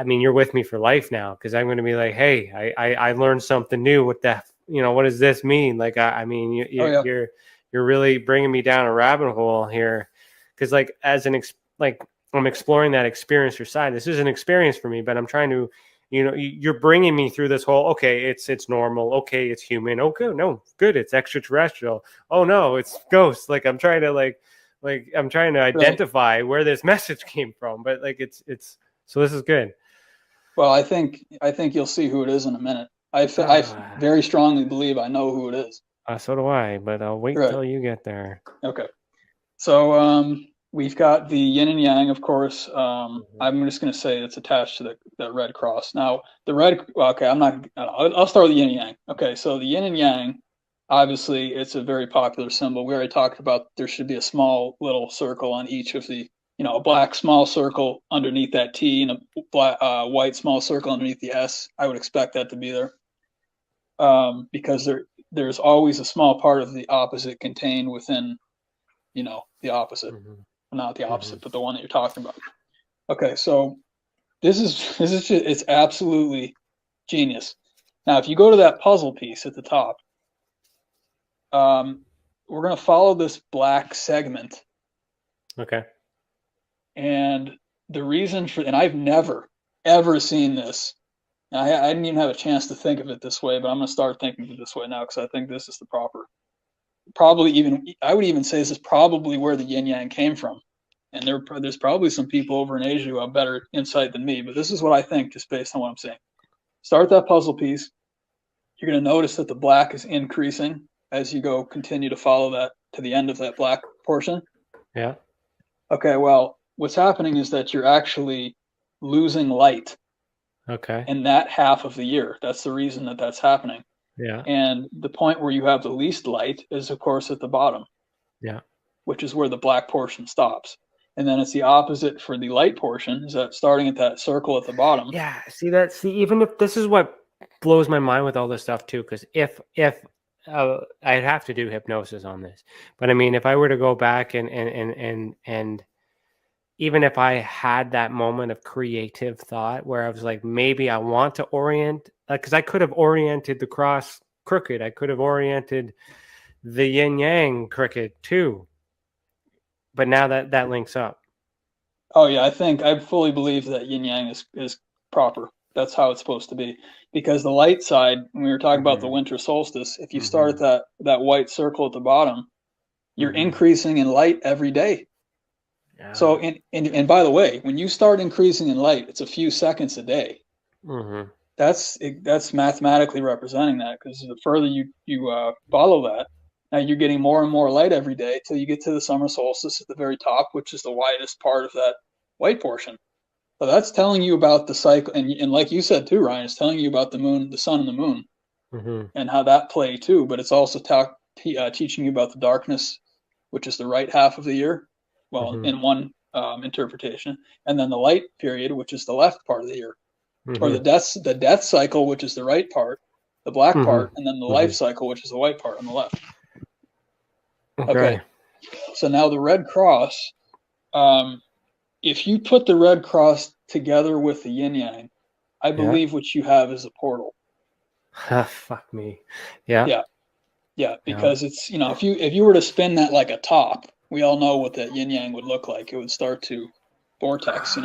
Speaker 3: you're with me for life now, because I'm going to be like, hey, I learned something new. What does this mean? Like, you're really bringing me down a rabbit hole here, because like I'm exploring that experiencer side. This is an experience for me, but I'm trying to. You're bringing me through this whole, okay, it's normal. Okay, it's human. Okay, no, good. It's extraterrestrial. Oh no, it's ghosts. Like I'm trying to identify where this message came from, but like it's so this is good.
Speaker 4: Well, I think you'll see who it is in a minute. I very strongly believe I know who it is.
Speaker 3: So do I, but I'll wait till you get there.
Speaker 4: Okay. So we've got the yin and yang, of course. I'm just going to say it's attached to the red cross. Now, the red, okay, I'll start with the yin and yang. Okay, so the yin and yang, obviously, it's a very popular symbol. We already talked about there should be a small little circle on each of the, a black small circle underneath that T and a white small circle underneath the S. I would expect that to be there. Because there's always a small part of the opposite contained within, the opposite. Not the opposite, but the one that you're talking about. Okay, so this is just, it's absolutely genius. Now, if you go to that puzzle piece at the top, we're going to follow this black segment.
Speaker 3: Okay.
Speaker 4: And the reason and I've never, ever seen this I didn't even have a chance to think of it this way, but I'm going to start thinking of it this way now because I think this is the proper. Probably even, I would even say this is probably where the yin yang came from. And there's probably some people over in Asia who have better insight than me, but this is what I think just based on what I'm saying. Start that puzzle piece. You're going to notice that the black is increasing as you continue to follow that to the end of that black portion.
Speaker 3: Yeah.
Speaker 4: Okay, well, what's happening is that you're actually losing light.
Speaker 3: Okay.
Speaker 4: In that half of the year. That's the reason that that's happening.
Speaker 3: Yeah.
Speaker 4: And the point where you have the least light is, of course, at the bottom.
Speaker 3: Yeah.
Speaker 4: Which is where the black portion stops. And then it's the opposite for the light portion, is that starting at that circle at the bottom.
Speaker 3: Yeah. See, even if this is what blows my mind with all this stuff too, because if I'd have to do hypnosis on this, but I mean, if I were to go back and even if I had that moment of creative thought where I was like, maybe I want to orient, because I could have oriented the cross crooked, I could have oriented the yin yang crooked too. But now that links up.
Speaker 4: Oh yeah, I fully believe that yin yang is proper. That's how it's supposed to be. Because the light side, when we were talking about the winter solstice, if you start at that white circle at the bottom, you're increasing in light every day. Yeah. So, and by the way, when you start increasing in light, it's a few seconds a day. Mm-hmm. That's mathematically representing that, because the further you follow that, now you're getting more and more light every day till you get to the summer solstice at the very top, which is the widest part of that white portion. So that's telling you about the cycle, and like you said too, Ryan, it's telling you about the moon, the sun, and the moon, and how that play too. But it's also teaching you about the darkness, which is the right half of the year. Well, in one interpretation, and then the light period, which is the left part of the year, or the death cycle, which is the right part, the black part, and then the life cycle, which is the white part on the left. Okay. So now the red cross, if you put the red cross together with the yin yang, I believe what you have is a portal.
Speaker 3: Fuck me. Yeah.
Speaker 4: Yeah. Because it's, if you were to spin that like a top, we all know what that yin yang would look like. It would start to vortex,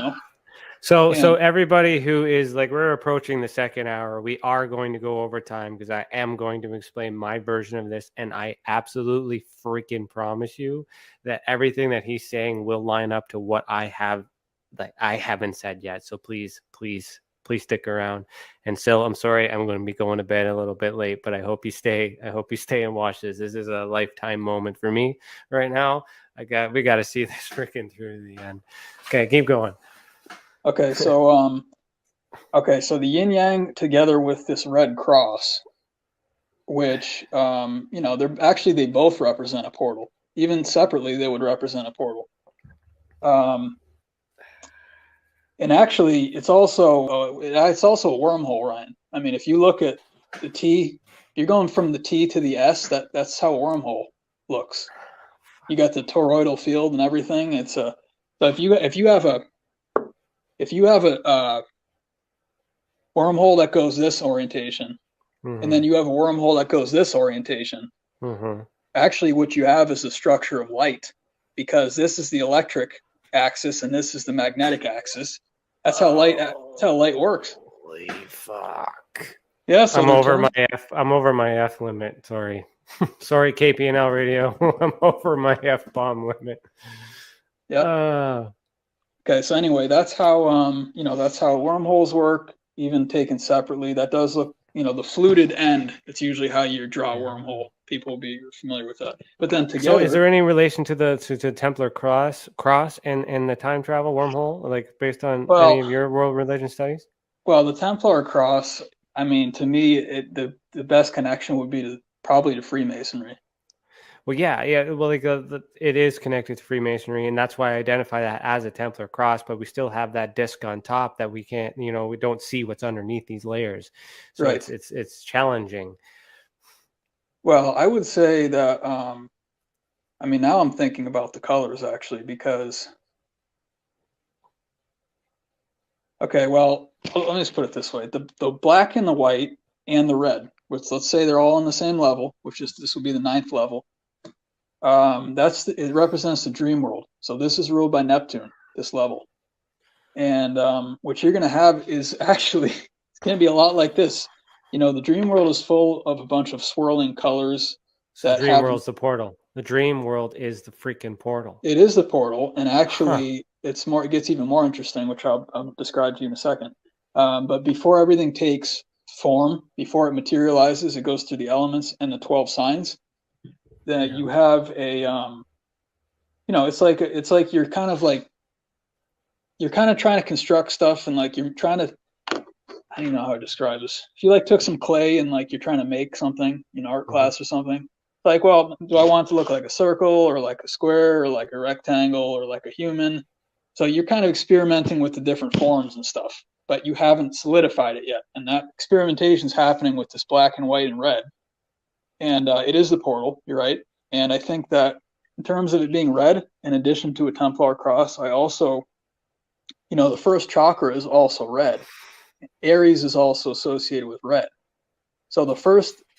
Speaker 3: So everybody who is like, we're approaching the second hour, we are going to go over time because I am going to explain my version of this. And I absolutely freaking promise you that everything that he's saying will line up to what I have that I haven't said yet. So please stick around. And Sil, I'm sorry, I'm going to be going to bed a little bit late, but I hope you stay and watch this. This is a lifetime moment for me right now. We got to see this freaking through the end. Okay, keep going.
Speaker 4: Okay, so the yin yang together with this red cross, which they both represent a portal. Even separately, they would represent a portal. And actually, it's also a wormhole, Ryan. I mean, if you look at the T, you're going from the T to the S. That's how a wormhole looks. You got the toroidal field and everything. So if you have a wormhole that goes this orientation, and then you have a wormhole that goes this orientation, actually what you have is the structure of light, because this is the electric axis and this is the magnetic axis. That's how light works.
Speaker 3: Holy fuck.
Speaker 4: Yeah, so
Speaker 3: I'm over my F limit. Sorry, KPNL radio. I'm over my F-bomb limit.
Speaker 4: Yeah. Okay, so anyway, that's how that's how wormholes work, even taken separately. That does look, the fluted end. It's usually how you draw a wormhole. People will be familiar with that. But then together. So
Speaker 3: is there any relation to the Templar cross and the time travel wormhole, like based on any of your world religion studies?
Speaker 4: Well, the Templar cross, I mean, to me, the best connection would be probably to Freemasonry.
Speaker 3: Well, yeah. Well, it is connected to Freemasonry, and that's why I identify that as a Templar cross. But we still have that disc on top that we can't, we don't see what's underneath these layers. So
Speaker 4: right.
Speaker 3: It's challenging.
Speaker 4: Well, I would say that. Now I'm thinking about the colors actually, because. Okay, well, let me just put it this way: the black and the white and the red, which let's say they're all on the same level, this would be the 9th level. It represents the dream world. So this is ruled by Neptune, this level. And what you're going to have is actually, it's going to be a lot like this. The dream world is full of a bunch of swirling colors.
Speaker 3: So the dream world's the portal. The dream world is the freaking portal.
Speaker 4: It is the portal, and actually, it gets even more interesting, which I'll describe to you in a second. But before everything takes form, before it materializes, it goes through the elements and the 12 signs. Then you have a, it's like you're kind of trying to construct stuff, and like you're trying to. I don't know how to describe this. If you took some clay and you're trying to make something in art class or something, well, do I want it to look like a circle or like a square or like a rectangle or like a human? So you're kind of experimenting with the different forms and stuff, but you haven't solidified it yet. And that experimentation is happening with this black and white and red. And it is the portal, you're right. And I think that in terms of it being red, in addition to a Templar cross, I also, the first chakra is also red. Aries is also associated with red. So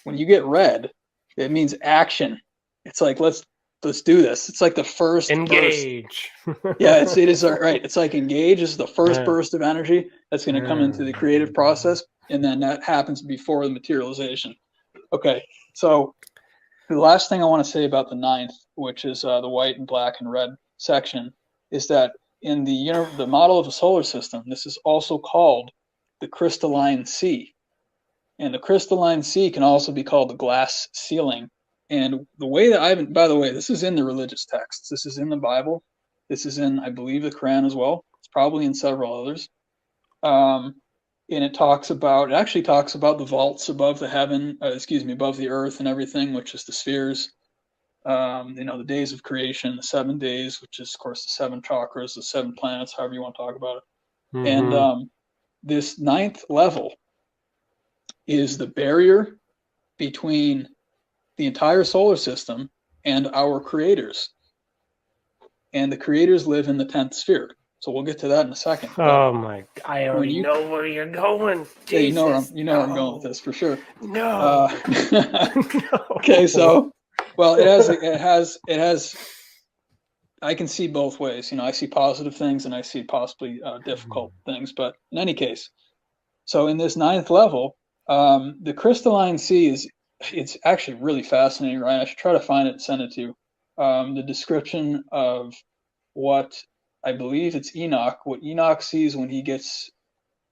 Speaker 4: when you get red, it means action. It's like, let's do this. It's like the first
Speaker 3: engage.
Speaker 4: Yeah, it is right. It's like engage is the first burst of energy that's going to come into the creative process, and then that happens before the materialization. Okay, so the last thing I want to say about the 9th, which is the white and black and red section, is that in the model of a solar system, this is also called the crystalline sea. And the crystalline sea can also be called the glass ceiling. And the way that by the way, this is in the religious texts. This is in the Bible. This is in, I believe, the Quran as well. It's probably in several others. And it actually talks about the vaults above the above the earth and everything, which is the spheres. The days of creation, the 7 days, which is, of course, the 7 chakras, the 7 planets, however you want to talk about it. Mm-hmm. And this 9th level is the barrier between the entire solar system and our creators. And the creators live in the 10th sphere. So we'll get to that in a second.
Speaker 3: Oh my! I already know where you're going.
Speaker 4: Yeah, you know where I'm going with this for sure.
Speaker 3: No.
Speaker 4: No. Okay, so it has. I can see both ways. I see positive things and I see possibly difficult things. But in any case, so in this 9th level, the crystalline sea it's actually really fascinating, Ryan. I should try to find it and send it to you. The description of what I believe it's what Enoch sees when he gets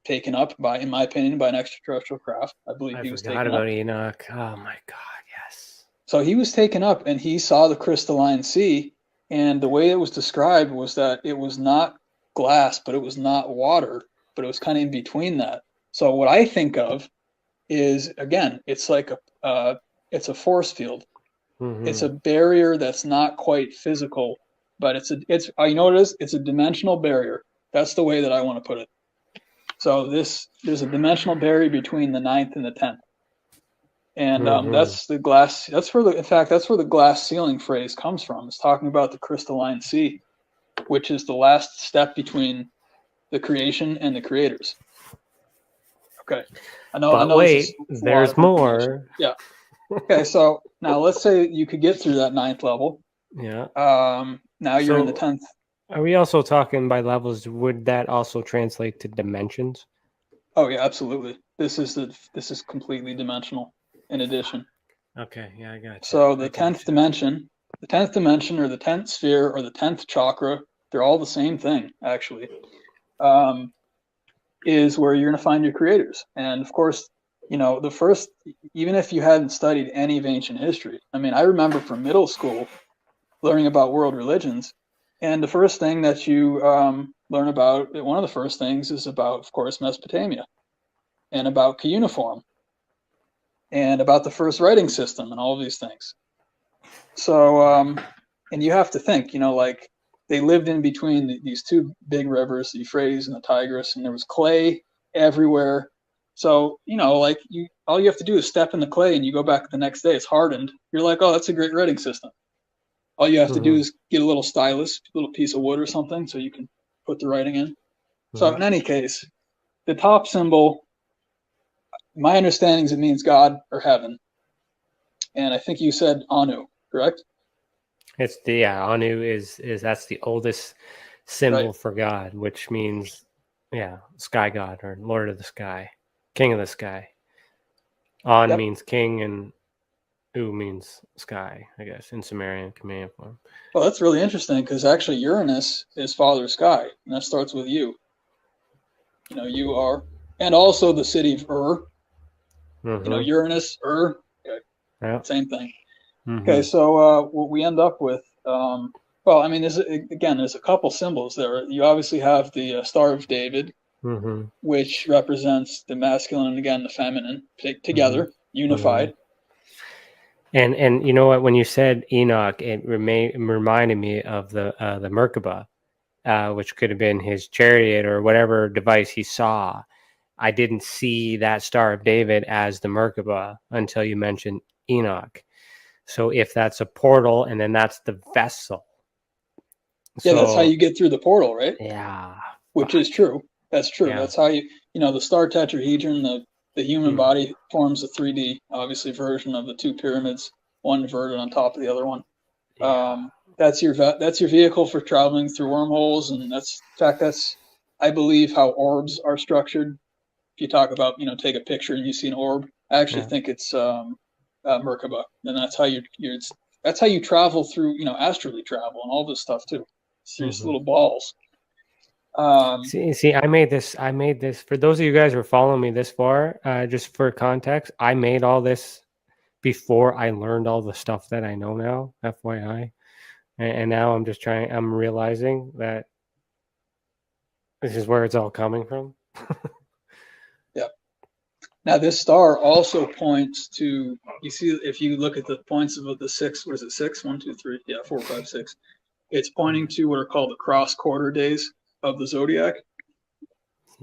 Speaker 4: taken up in my opinion, by an extraterrestrial craft. I believe he was taken up. I forgot about
Speaker 3: Enoch. Oh my God, yes.
Speaker 4: So he was taken up and he saw the crystalline sea. And the way it was described was that it was not glass, but it was not water, but it was kind of in between that. So what I think of is, again, it's like it's a force field. Mm-hmm. It's a barrier that's not quite physical, but it's you know what it is? It's a dimensional barrier. That's the way that I want to put it. So there's a dimensional barrier between the 9th and the 10th. And that's the glass. That's where the glass ceiling phrase comes from. It's talking about the crystalline sea, which is the last step between the creation and the creators. Okay, I know.
Speaker 3: But wait, there's more.
Speaker 4: Yeah. Okay, so now let's say you could get through that 9th level.
Speaker 3: Yeah.
Speaker 4: Now you're in the 10th.
Speaker 3: Are we also talking by levels? Would that also translate to dimensions?
Speaker 4: Oh yeah, absolutely. This is completely dimensional. In addition.
Speaker 3: Okay, yeah, I got you.
Speaker 4: So the 10th dimension or the 10th sphere or the 10th chakra, they're all the same thing, actually, is where you're going to find your creators. And of course, the first, even if you hadn't studied any of ancient history, I mean, I remember from middle school learning about world religions, and the first thing that you learn about, one of the first things is about, of course, Mesopotamia and about cuneiform. And about the first writing system and all of these things. So, and you have to think, they lived in between these 2 big rivers, the Euphrates and the Tigris, and there was clay everywhere. So, all you have to do is step in the clay and you go back the next day, it's hardened. You're like, oh, that's a great writing system. All you have to do is get a little stylus, a little piece of wood or something so you can put the writing in. So in any case, the top symbol, my understanding is it means God or heaven. And I think you said Anu, correct?
Speaker 3: It's Anu is that's the oldest symbol for God, which means sky god or Lord of the Sky. King of the sky. On
Speaker 4: Yep.
Speaker 3: means king and U means sky, I guess, in Sumerian command form.
Speaker 4: Well, that's really interesting because actually Uranus is father sky, and that starts with U. You know, you are, and also the city of Ur.
Speaker 3: Mm-hmm.
Speaker 4: You know, Uranus, Ur, okay,
Speaker 3: Yeah.
Speaker 4: same thing.
Speaker 3: Mm-hmm.
Speaker 4: Okay, so what we end up with, well, I mean, there's a couple symbols there. You obviously have the Star of David,
Speaker 3: Mm-hmm.
Speaker 4: which represents the masculine and again the feminine together, unified.
Speaker 3: And you know what? When you said Enoch, it reminded me of the Merkaba, which could have been his chariot or whatever device he saw. I didn't see that Star of David as the Merkaba until you mentioned Enoch. So if that's a portal, and then that's the vessel.
Speaker 4: Yeah, that's how you get through the portal, right?
Speaker 3: Yeah.
Speaker 4: Which is true. That's true.
Speaker 3: Yeah.
Speaker 4: That's how you know, the star tetrahedron, the human body forms a 3D, obviously, version of the two pyramids, one inverted on top of the other one.
Speaker 3: Yeah.
Speaker 4: That's your vehicle for traveling through wormholes, and that's I believe how orbs are structured. If you talk about, you know, take a picture and you see an orb, I actually think it's Merkaba, and that's how that's how you travel through, you know, astrally travel and all this stuff too. It's these little balls.
Speaker 3: See, I made this for those of you guys who are following me this far, just for context, I made all this before I learned all the stuff that I know now, FYI. And now I'm realizing that this is where it's all coming from.
Speaker 4: Yeah. Now this star also points to, you see, if you look at the points of the six, what is it, 6? 1, 2, 3, 4, 5, 6. It's pointing to what are called the cross quarter days of the zodiac.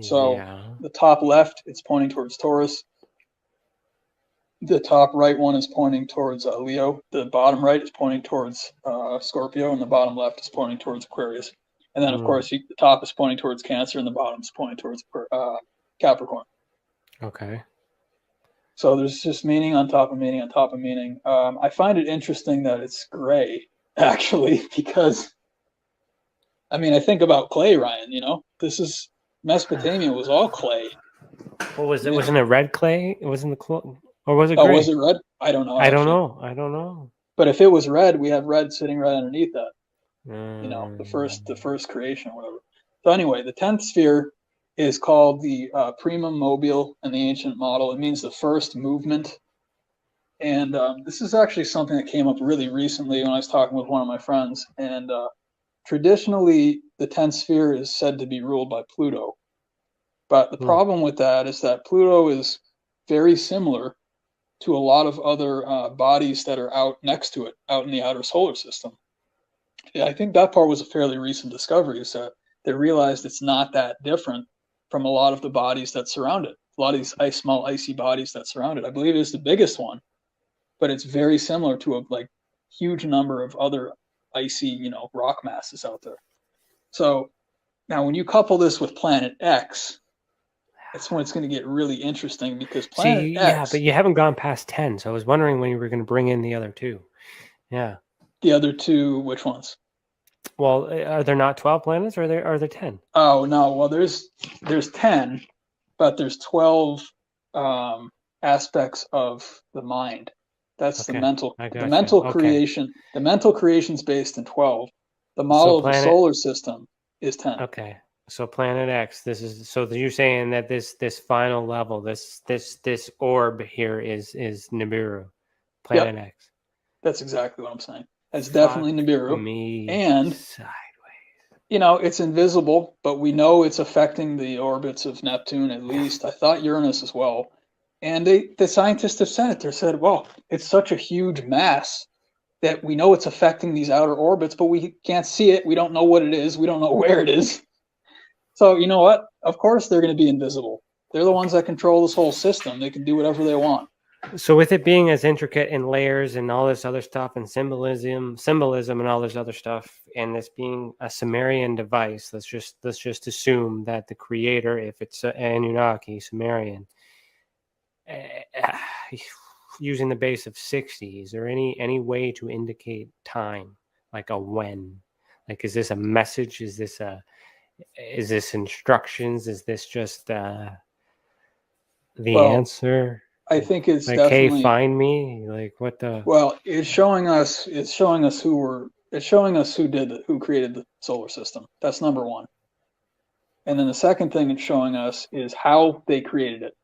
Speaker 4: So the top left, it's pointing towards Taurus. The top right one is pointing towards Leo. The bottom right is pointing towards Scorpio, and the bottom left is pointing towards Aquarius. And then, of course, the top is pointing towards Cancer, and the bottom is pointing towards Capricorn.
Speaker 3: Okay.
Speaker 4: So there's just meaning on top of meaning on top of meaning. I find it interesting that it's gray, actually, because, I mean, I think about clay, Ryan, you know? Mesopotamia was all clay.
Speaker 3: What was it? Wasn't it red clay? It wasn't the clay. Or was it gray?
Speaker 4: Oh, was it red? I don't know.
Speaker 3: I don't know.
Speaker 4: But if it was red, we have red sitting right underneath that. You know, the first creation or whatever. So anyway, the 10th sphere is called the primum mobile in the ancient model. It means the first movement. And this is actually something that came up really recently when I was talking with one of my friends. And traditionally, the 10th sphere is said to be ruled by Pluto. But the problem with that is that Pluto is very similar to a lot of other bodies that are out next to it, out in the outer solar system. Yeah, I think that part was a fairly recent discovery, is that they realized it's not that different from a lot of the bodies that surround it. A lot of these small icy bodies that surround it. I believe it's the biggest one, but it's very similar to a huge number of other icy, you know, rock masses out there. So now when you couple this with Planet X, that's when it's going to get really interesting, because Planet X...
Speaker 3: Yeah, but you haven't gone past 10, so I was wondering when you were going to bring in the other two. Yeah.
Speaker 4: The other two, which ones?
Speaker 3: Well, are there not 12 planets, or are there 10?
Speaker 4: Oh, no. Well, there's 10, but there's 12 aspects of the mind. That's the mental creation. The mental creation's based in 12. The model of the solar system is 10.
Speaker 3: Okay. So Planet X, so you're saying that this final level, this orb here is Nibiru, Planet X.
Speaker 4: That's exactly what I'm saying. It's definitely Nibiru. And
Speaker 3: sideways.
Speaker 4: You know, it's invisible, but we know it's affecting the orbits of Neptune at least. I thought Uranus as well. And the scientists have said it. They said, well, it's such a huge mass that we know it's affecting these outer orbits, but we can't see it. We don't know what it is. We don't know where it is. So you know what? Of course they're going to be invisible. They're the ones that control this whole system. They can do whatever they want.
Speaker 3: So with it being as intricate in layers and all this other stuff and symbolism and all this other stuff, and this being a Sumerian device, let's just assume that the creator, if it's Anunnaki, Sumerian, using the base of 60, is there any way to indicate time, like a when? Like, is this a message? Is this instructions? Is this just the answer?
Speaker 4: I think it's
Speaker 3: like,
Speaker 4: definitely.
Speaker 3: Hey, find me. Like, what the?
Speaker 4: Well, it's showing us who created the solar system. That's number one. And then the second thing it's showing us is how they created it,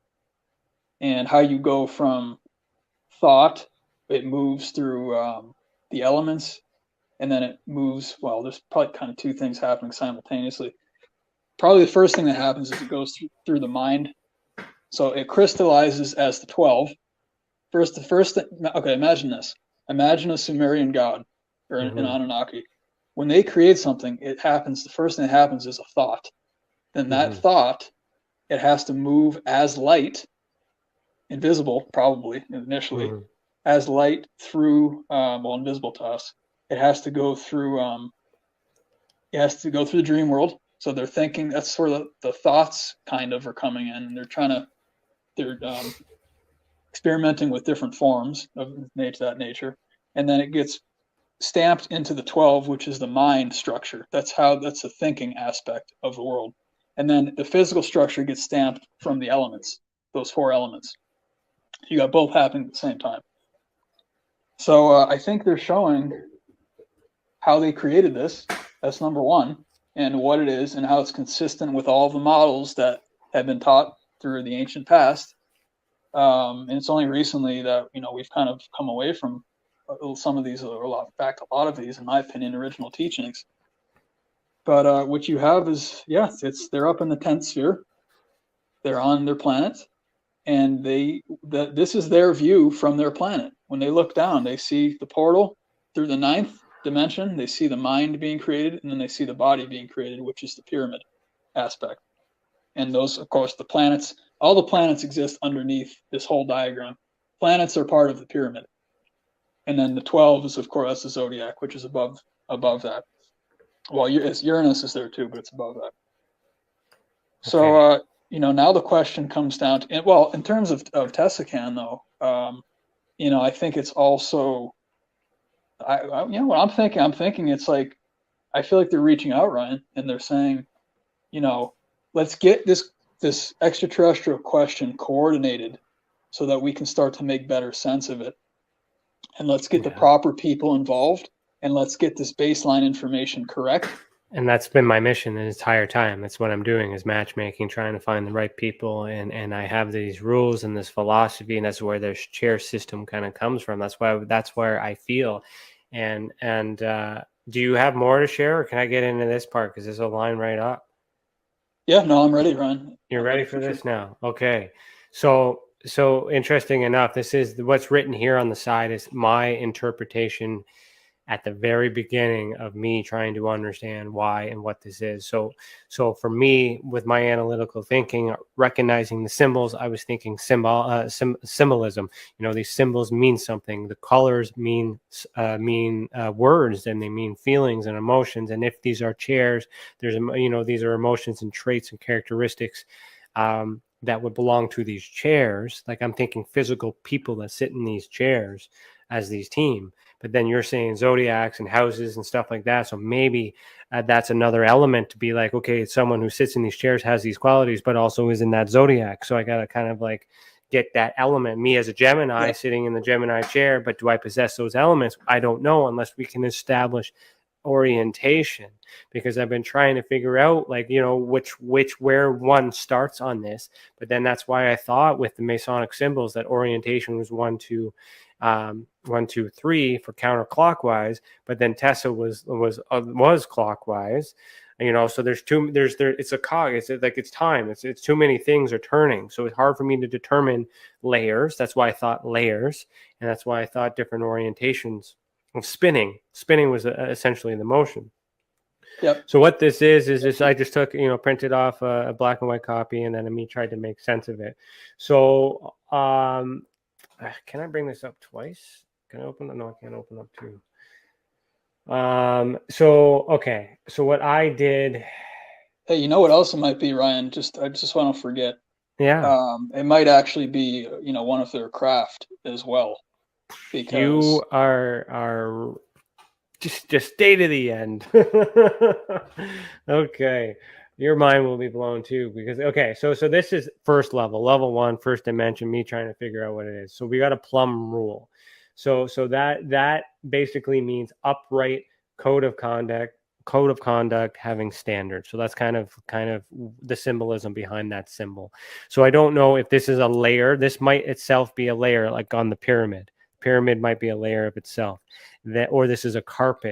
Speaker 4: and how you go from thought. It moves through the elements, and then it moves. Well, there's probably kind of two things happening simultaneously. Probably the first thing that happens is it goes through the mind. So it crystallizes as the 12. Okay, imagine this. Imagine a Sumerian god or an Anunnaki. When they create something, the first thing that happens is a thought. Then that thought, it has to move as light, invisible probably initially, as light through, invisible to us. It has to go through the dream world. So they're thinking, that's sort of the thoughts kind of are coming in, and they're experimenting with different forms of that nature. And then it gets stamped into the 12, which is the mind structure. That's the thinking aspect of the world. And then the physical structure gets stamped from the elements, those 4 elements. You got both happening at the same time. So I think they're showing how they created this. That's number one, and what it is, and how it's consistent with all the models that have been taught through the ancient past. And it's only recently that we've kind of come away from some of these, or a lot of these, in my opinion, original teachings. But what you have is, they're up in the 10th sphere. They're on their planet, and this is their view from their planet. When they look down, they see the portal through the 9th dimension. They see the mind being created, and then they see the body being created, which is the pyramid aspect. And those, of course, the planets, all the planets exist underneath this whole diagram. Planets are part of the pyramid. And then the 12 is, of course, that's the zodiac, which is above that. Well, Uranus is there too, but it's above that. So, now the question comes down to, in terms of TESA though, I think it's also, what I'm thinking it's like, I feel like they're reaching out, Ryan, and they're saying, let's get this extraterrestrial question coordinated so that we can start to make better sense of it. And let's get the proper people involved, and let's get this baseline information correct.
Speaker 3: And that's been my mission the entire time. That's what I'm doing, is matchmaking, trying to find the right people. And I have these rules and this philosophy, and that's where their chair system kind of comes from. That's where I feel. And do you have more to share, or can I get into this part? Because this will line right up.
Speaker 4: Yeah, no, I'm ready, Ryan.
Speaker 3: You're ready for this now? Okay. So interesting enough, this is what's written here on the side is my interpretation at the very beginning of me trying to understand why and what this is. So for me, with my analytical thinking, recognizing the symbols, I was thinking symbolism. These symbols mean something. The colors mean words, and they mean feelings and emotions. And if these are chairs, these are emotions and traits and characteristics that would belong to these chairs. Like, I'm thinking physical people that sit in these chairs as these team. But then you're saying zodiacs and houses and stuff like that. So maybe that's another element to be like, okay, it's someone who sits in these chairs, has these qualities, but also is in that zodiac. So I got to kind of like get that element. Me as a Gemini sitting in the Gemini chair, but do I possess those elements? I don't know, unless we can establish orientation, because I've been trying to figure out, like, where one starts on this. But then that's why I thought with the Masonic symbols that orientation was 1, 2, 1, 2, 3 for counterclockwise, but then TESA was clockwise. So it's a cog. It's like it's time. It's too many things are turning. So it's hard for me to determine layers. That's why I thought layers, and that's why I thought different orientations of spinning. Spinning was essentially the motion.
Speaker 4: Yep.
Speaker 3: So what this is I just took, printed off a black and white copy, and then me tried to make sense of it. So, can I bring this up twice? Can I open it? No, I can't open up two. Okay. So what I did.
Speaker 4: Hey, you know what else it might be, Ryan? I just want to forget.
Speaker 3: Yeah.
Speaker 4: It might actually be, one of their craft as well. Because
Speaker 3: you are just stay to the end. Okay. Your mind will be blown too, because okay, so this is first level 1, first dimension, me trying to figure out what it is. So we got a plumb rule. So that basically means upright code of conduct having standards. So that's kind of the symbolism behind that symbol. So I don't know if this is a layer. This might itself be a layer, like on the pyramid. Pyramid might be a layer of itself. Or this is a carpet.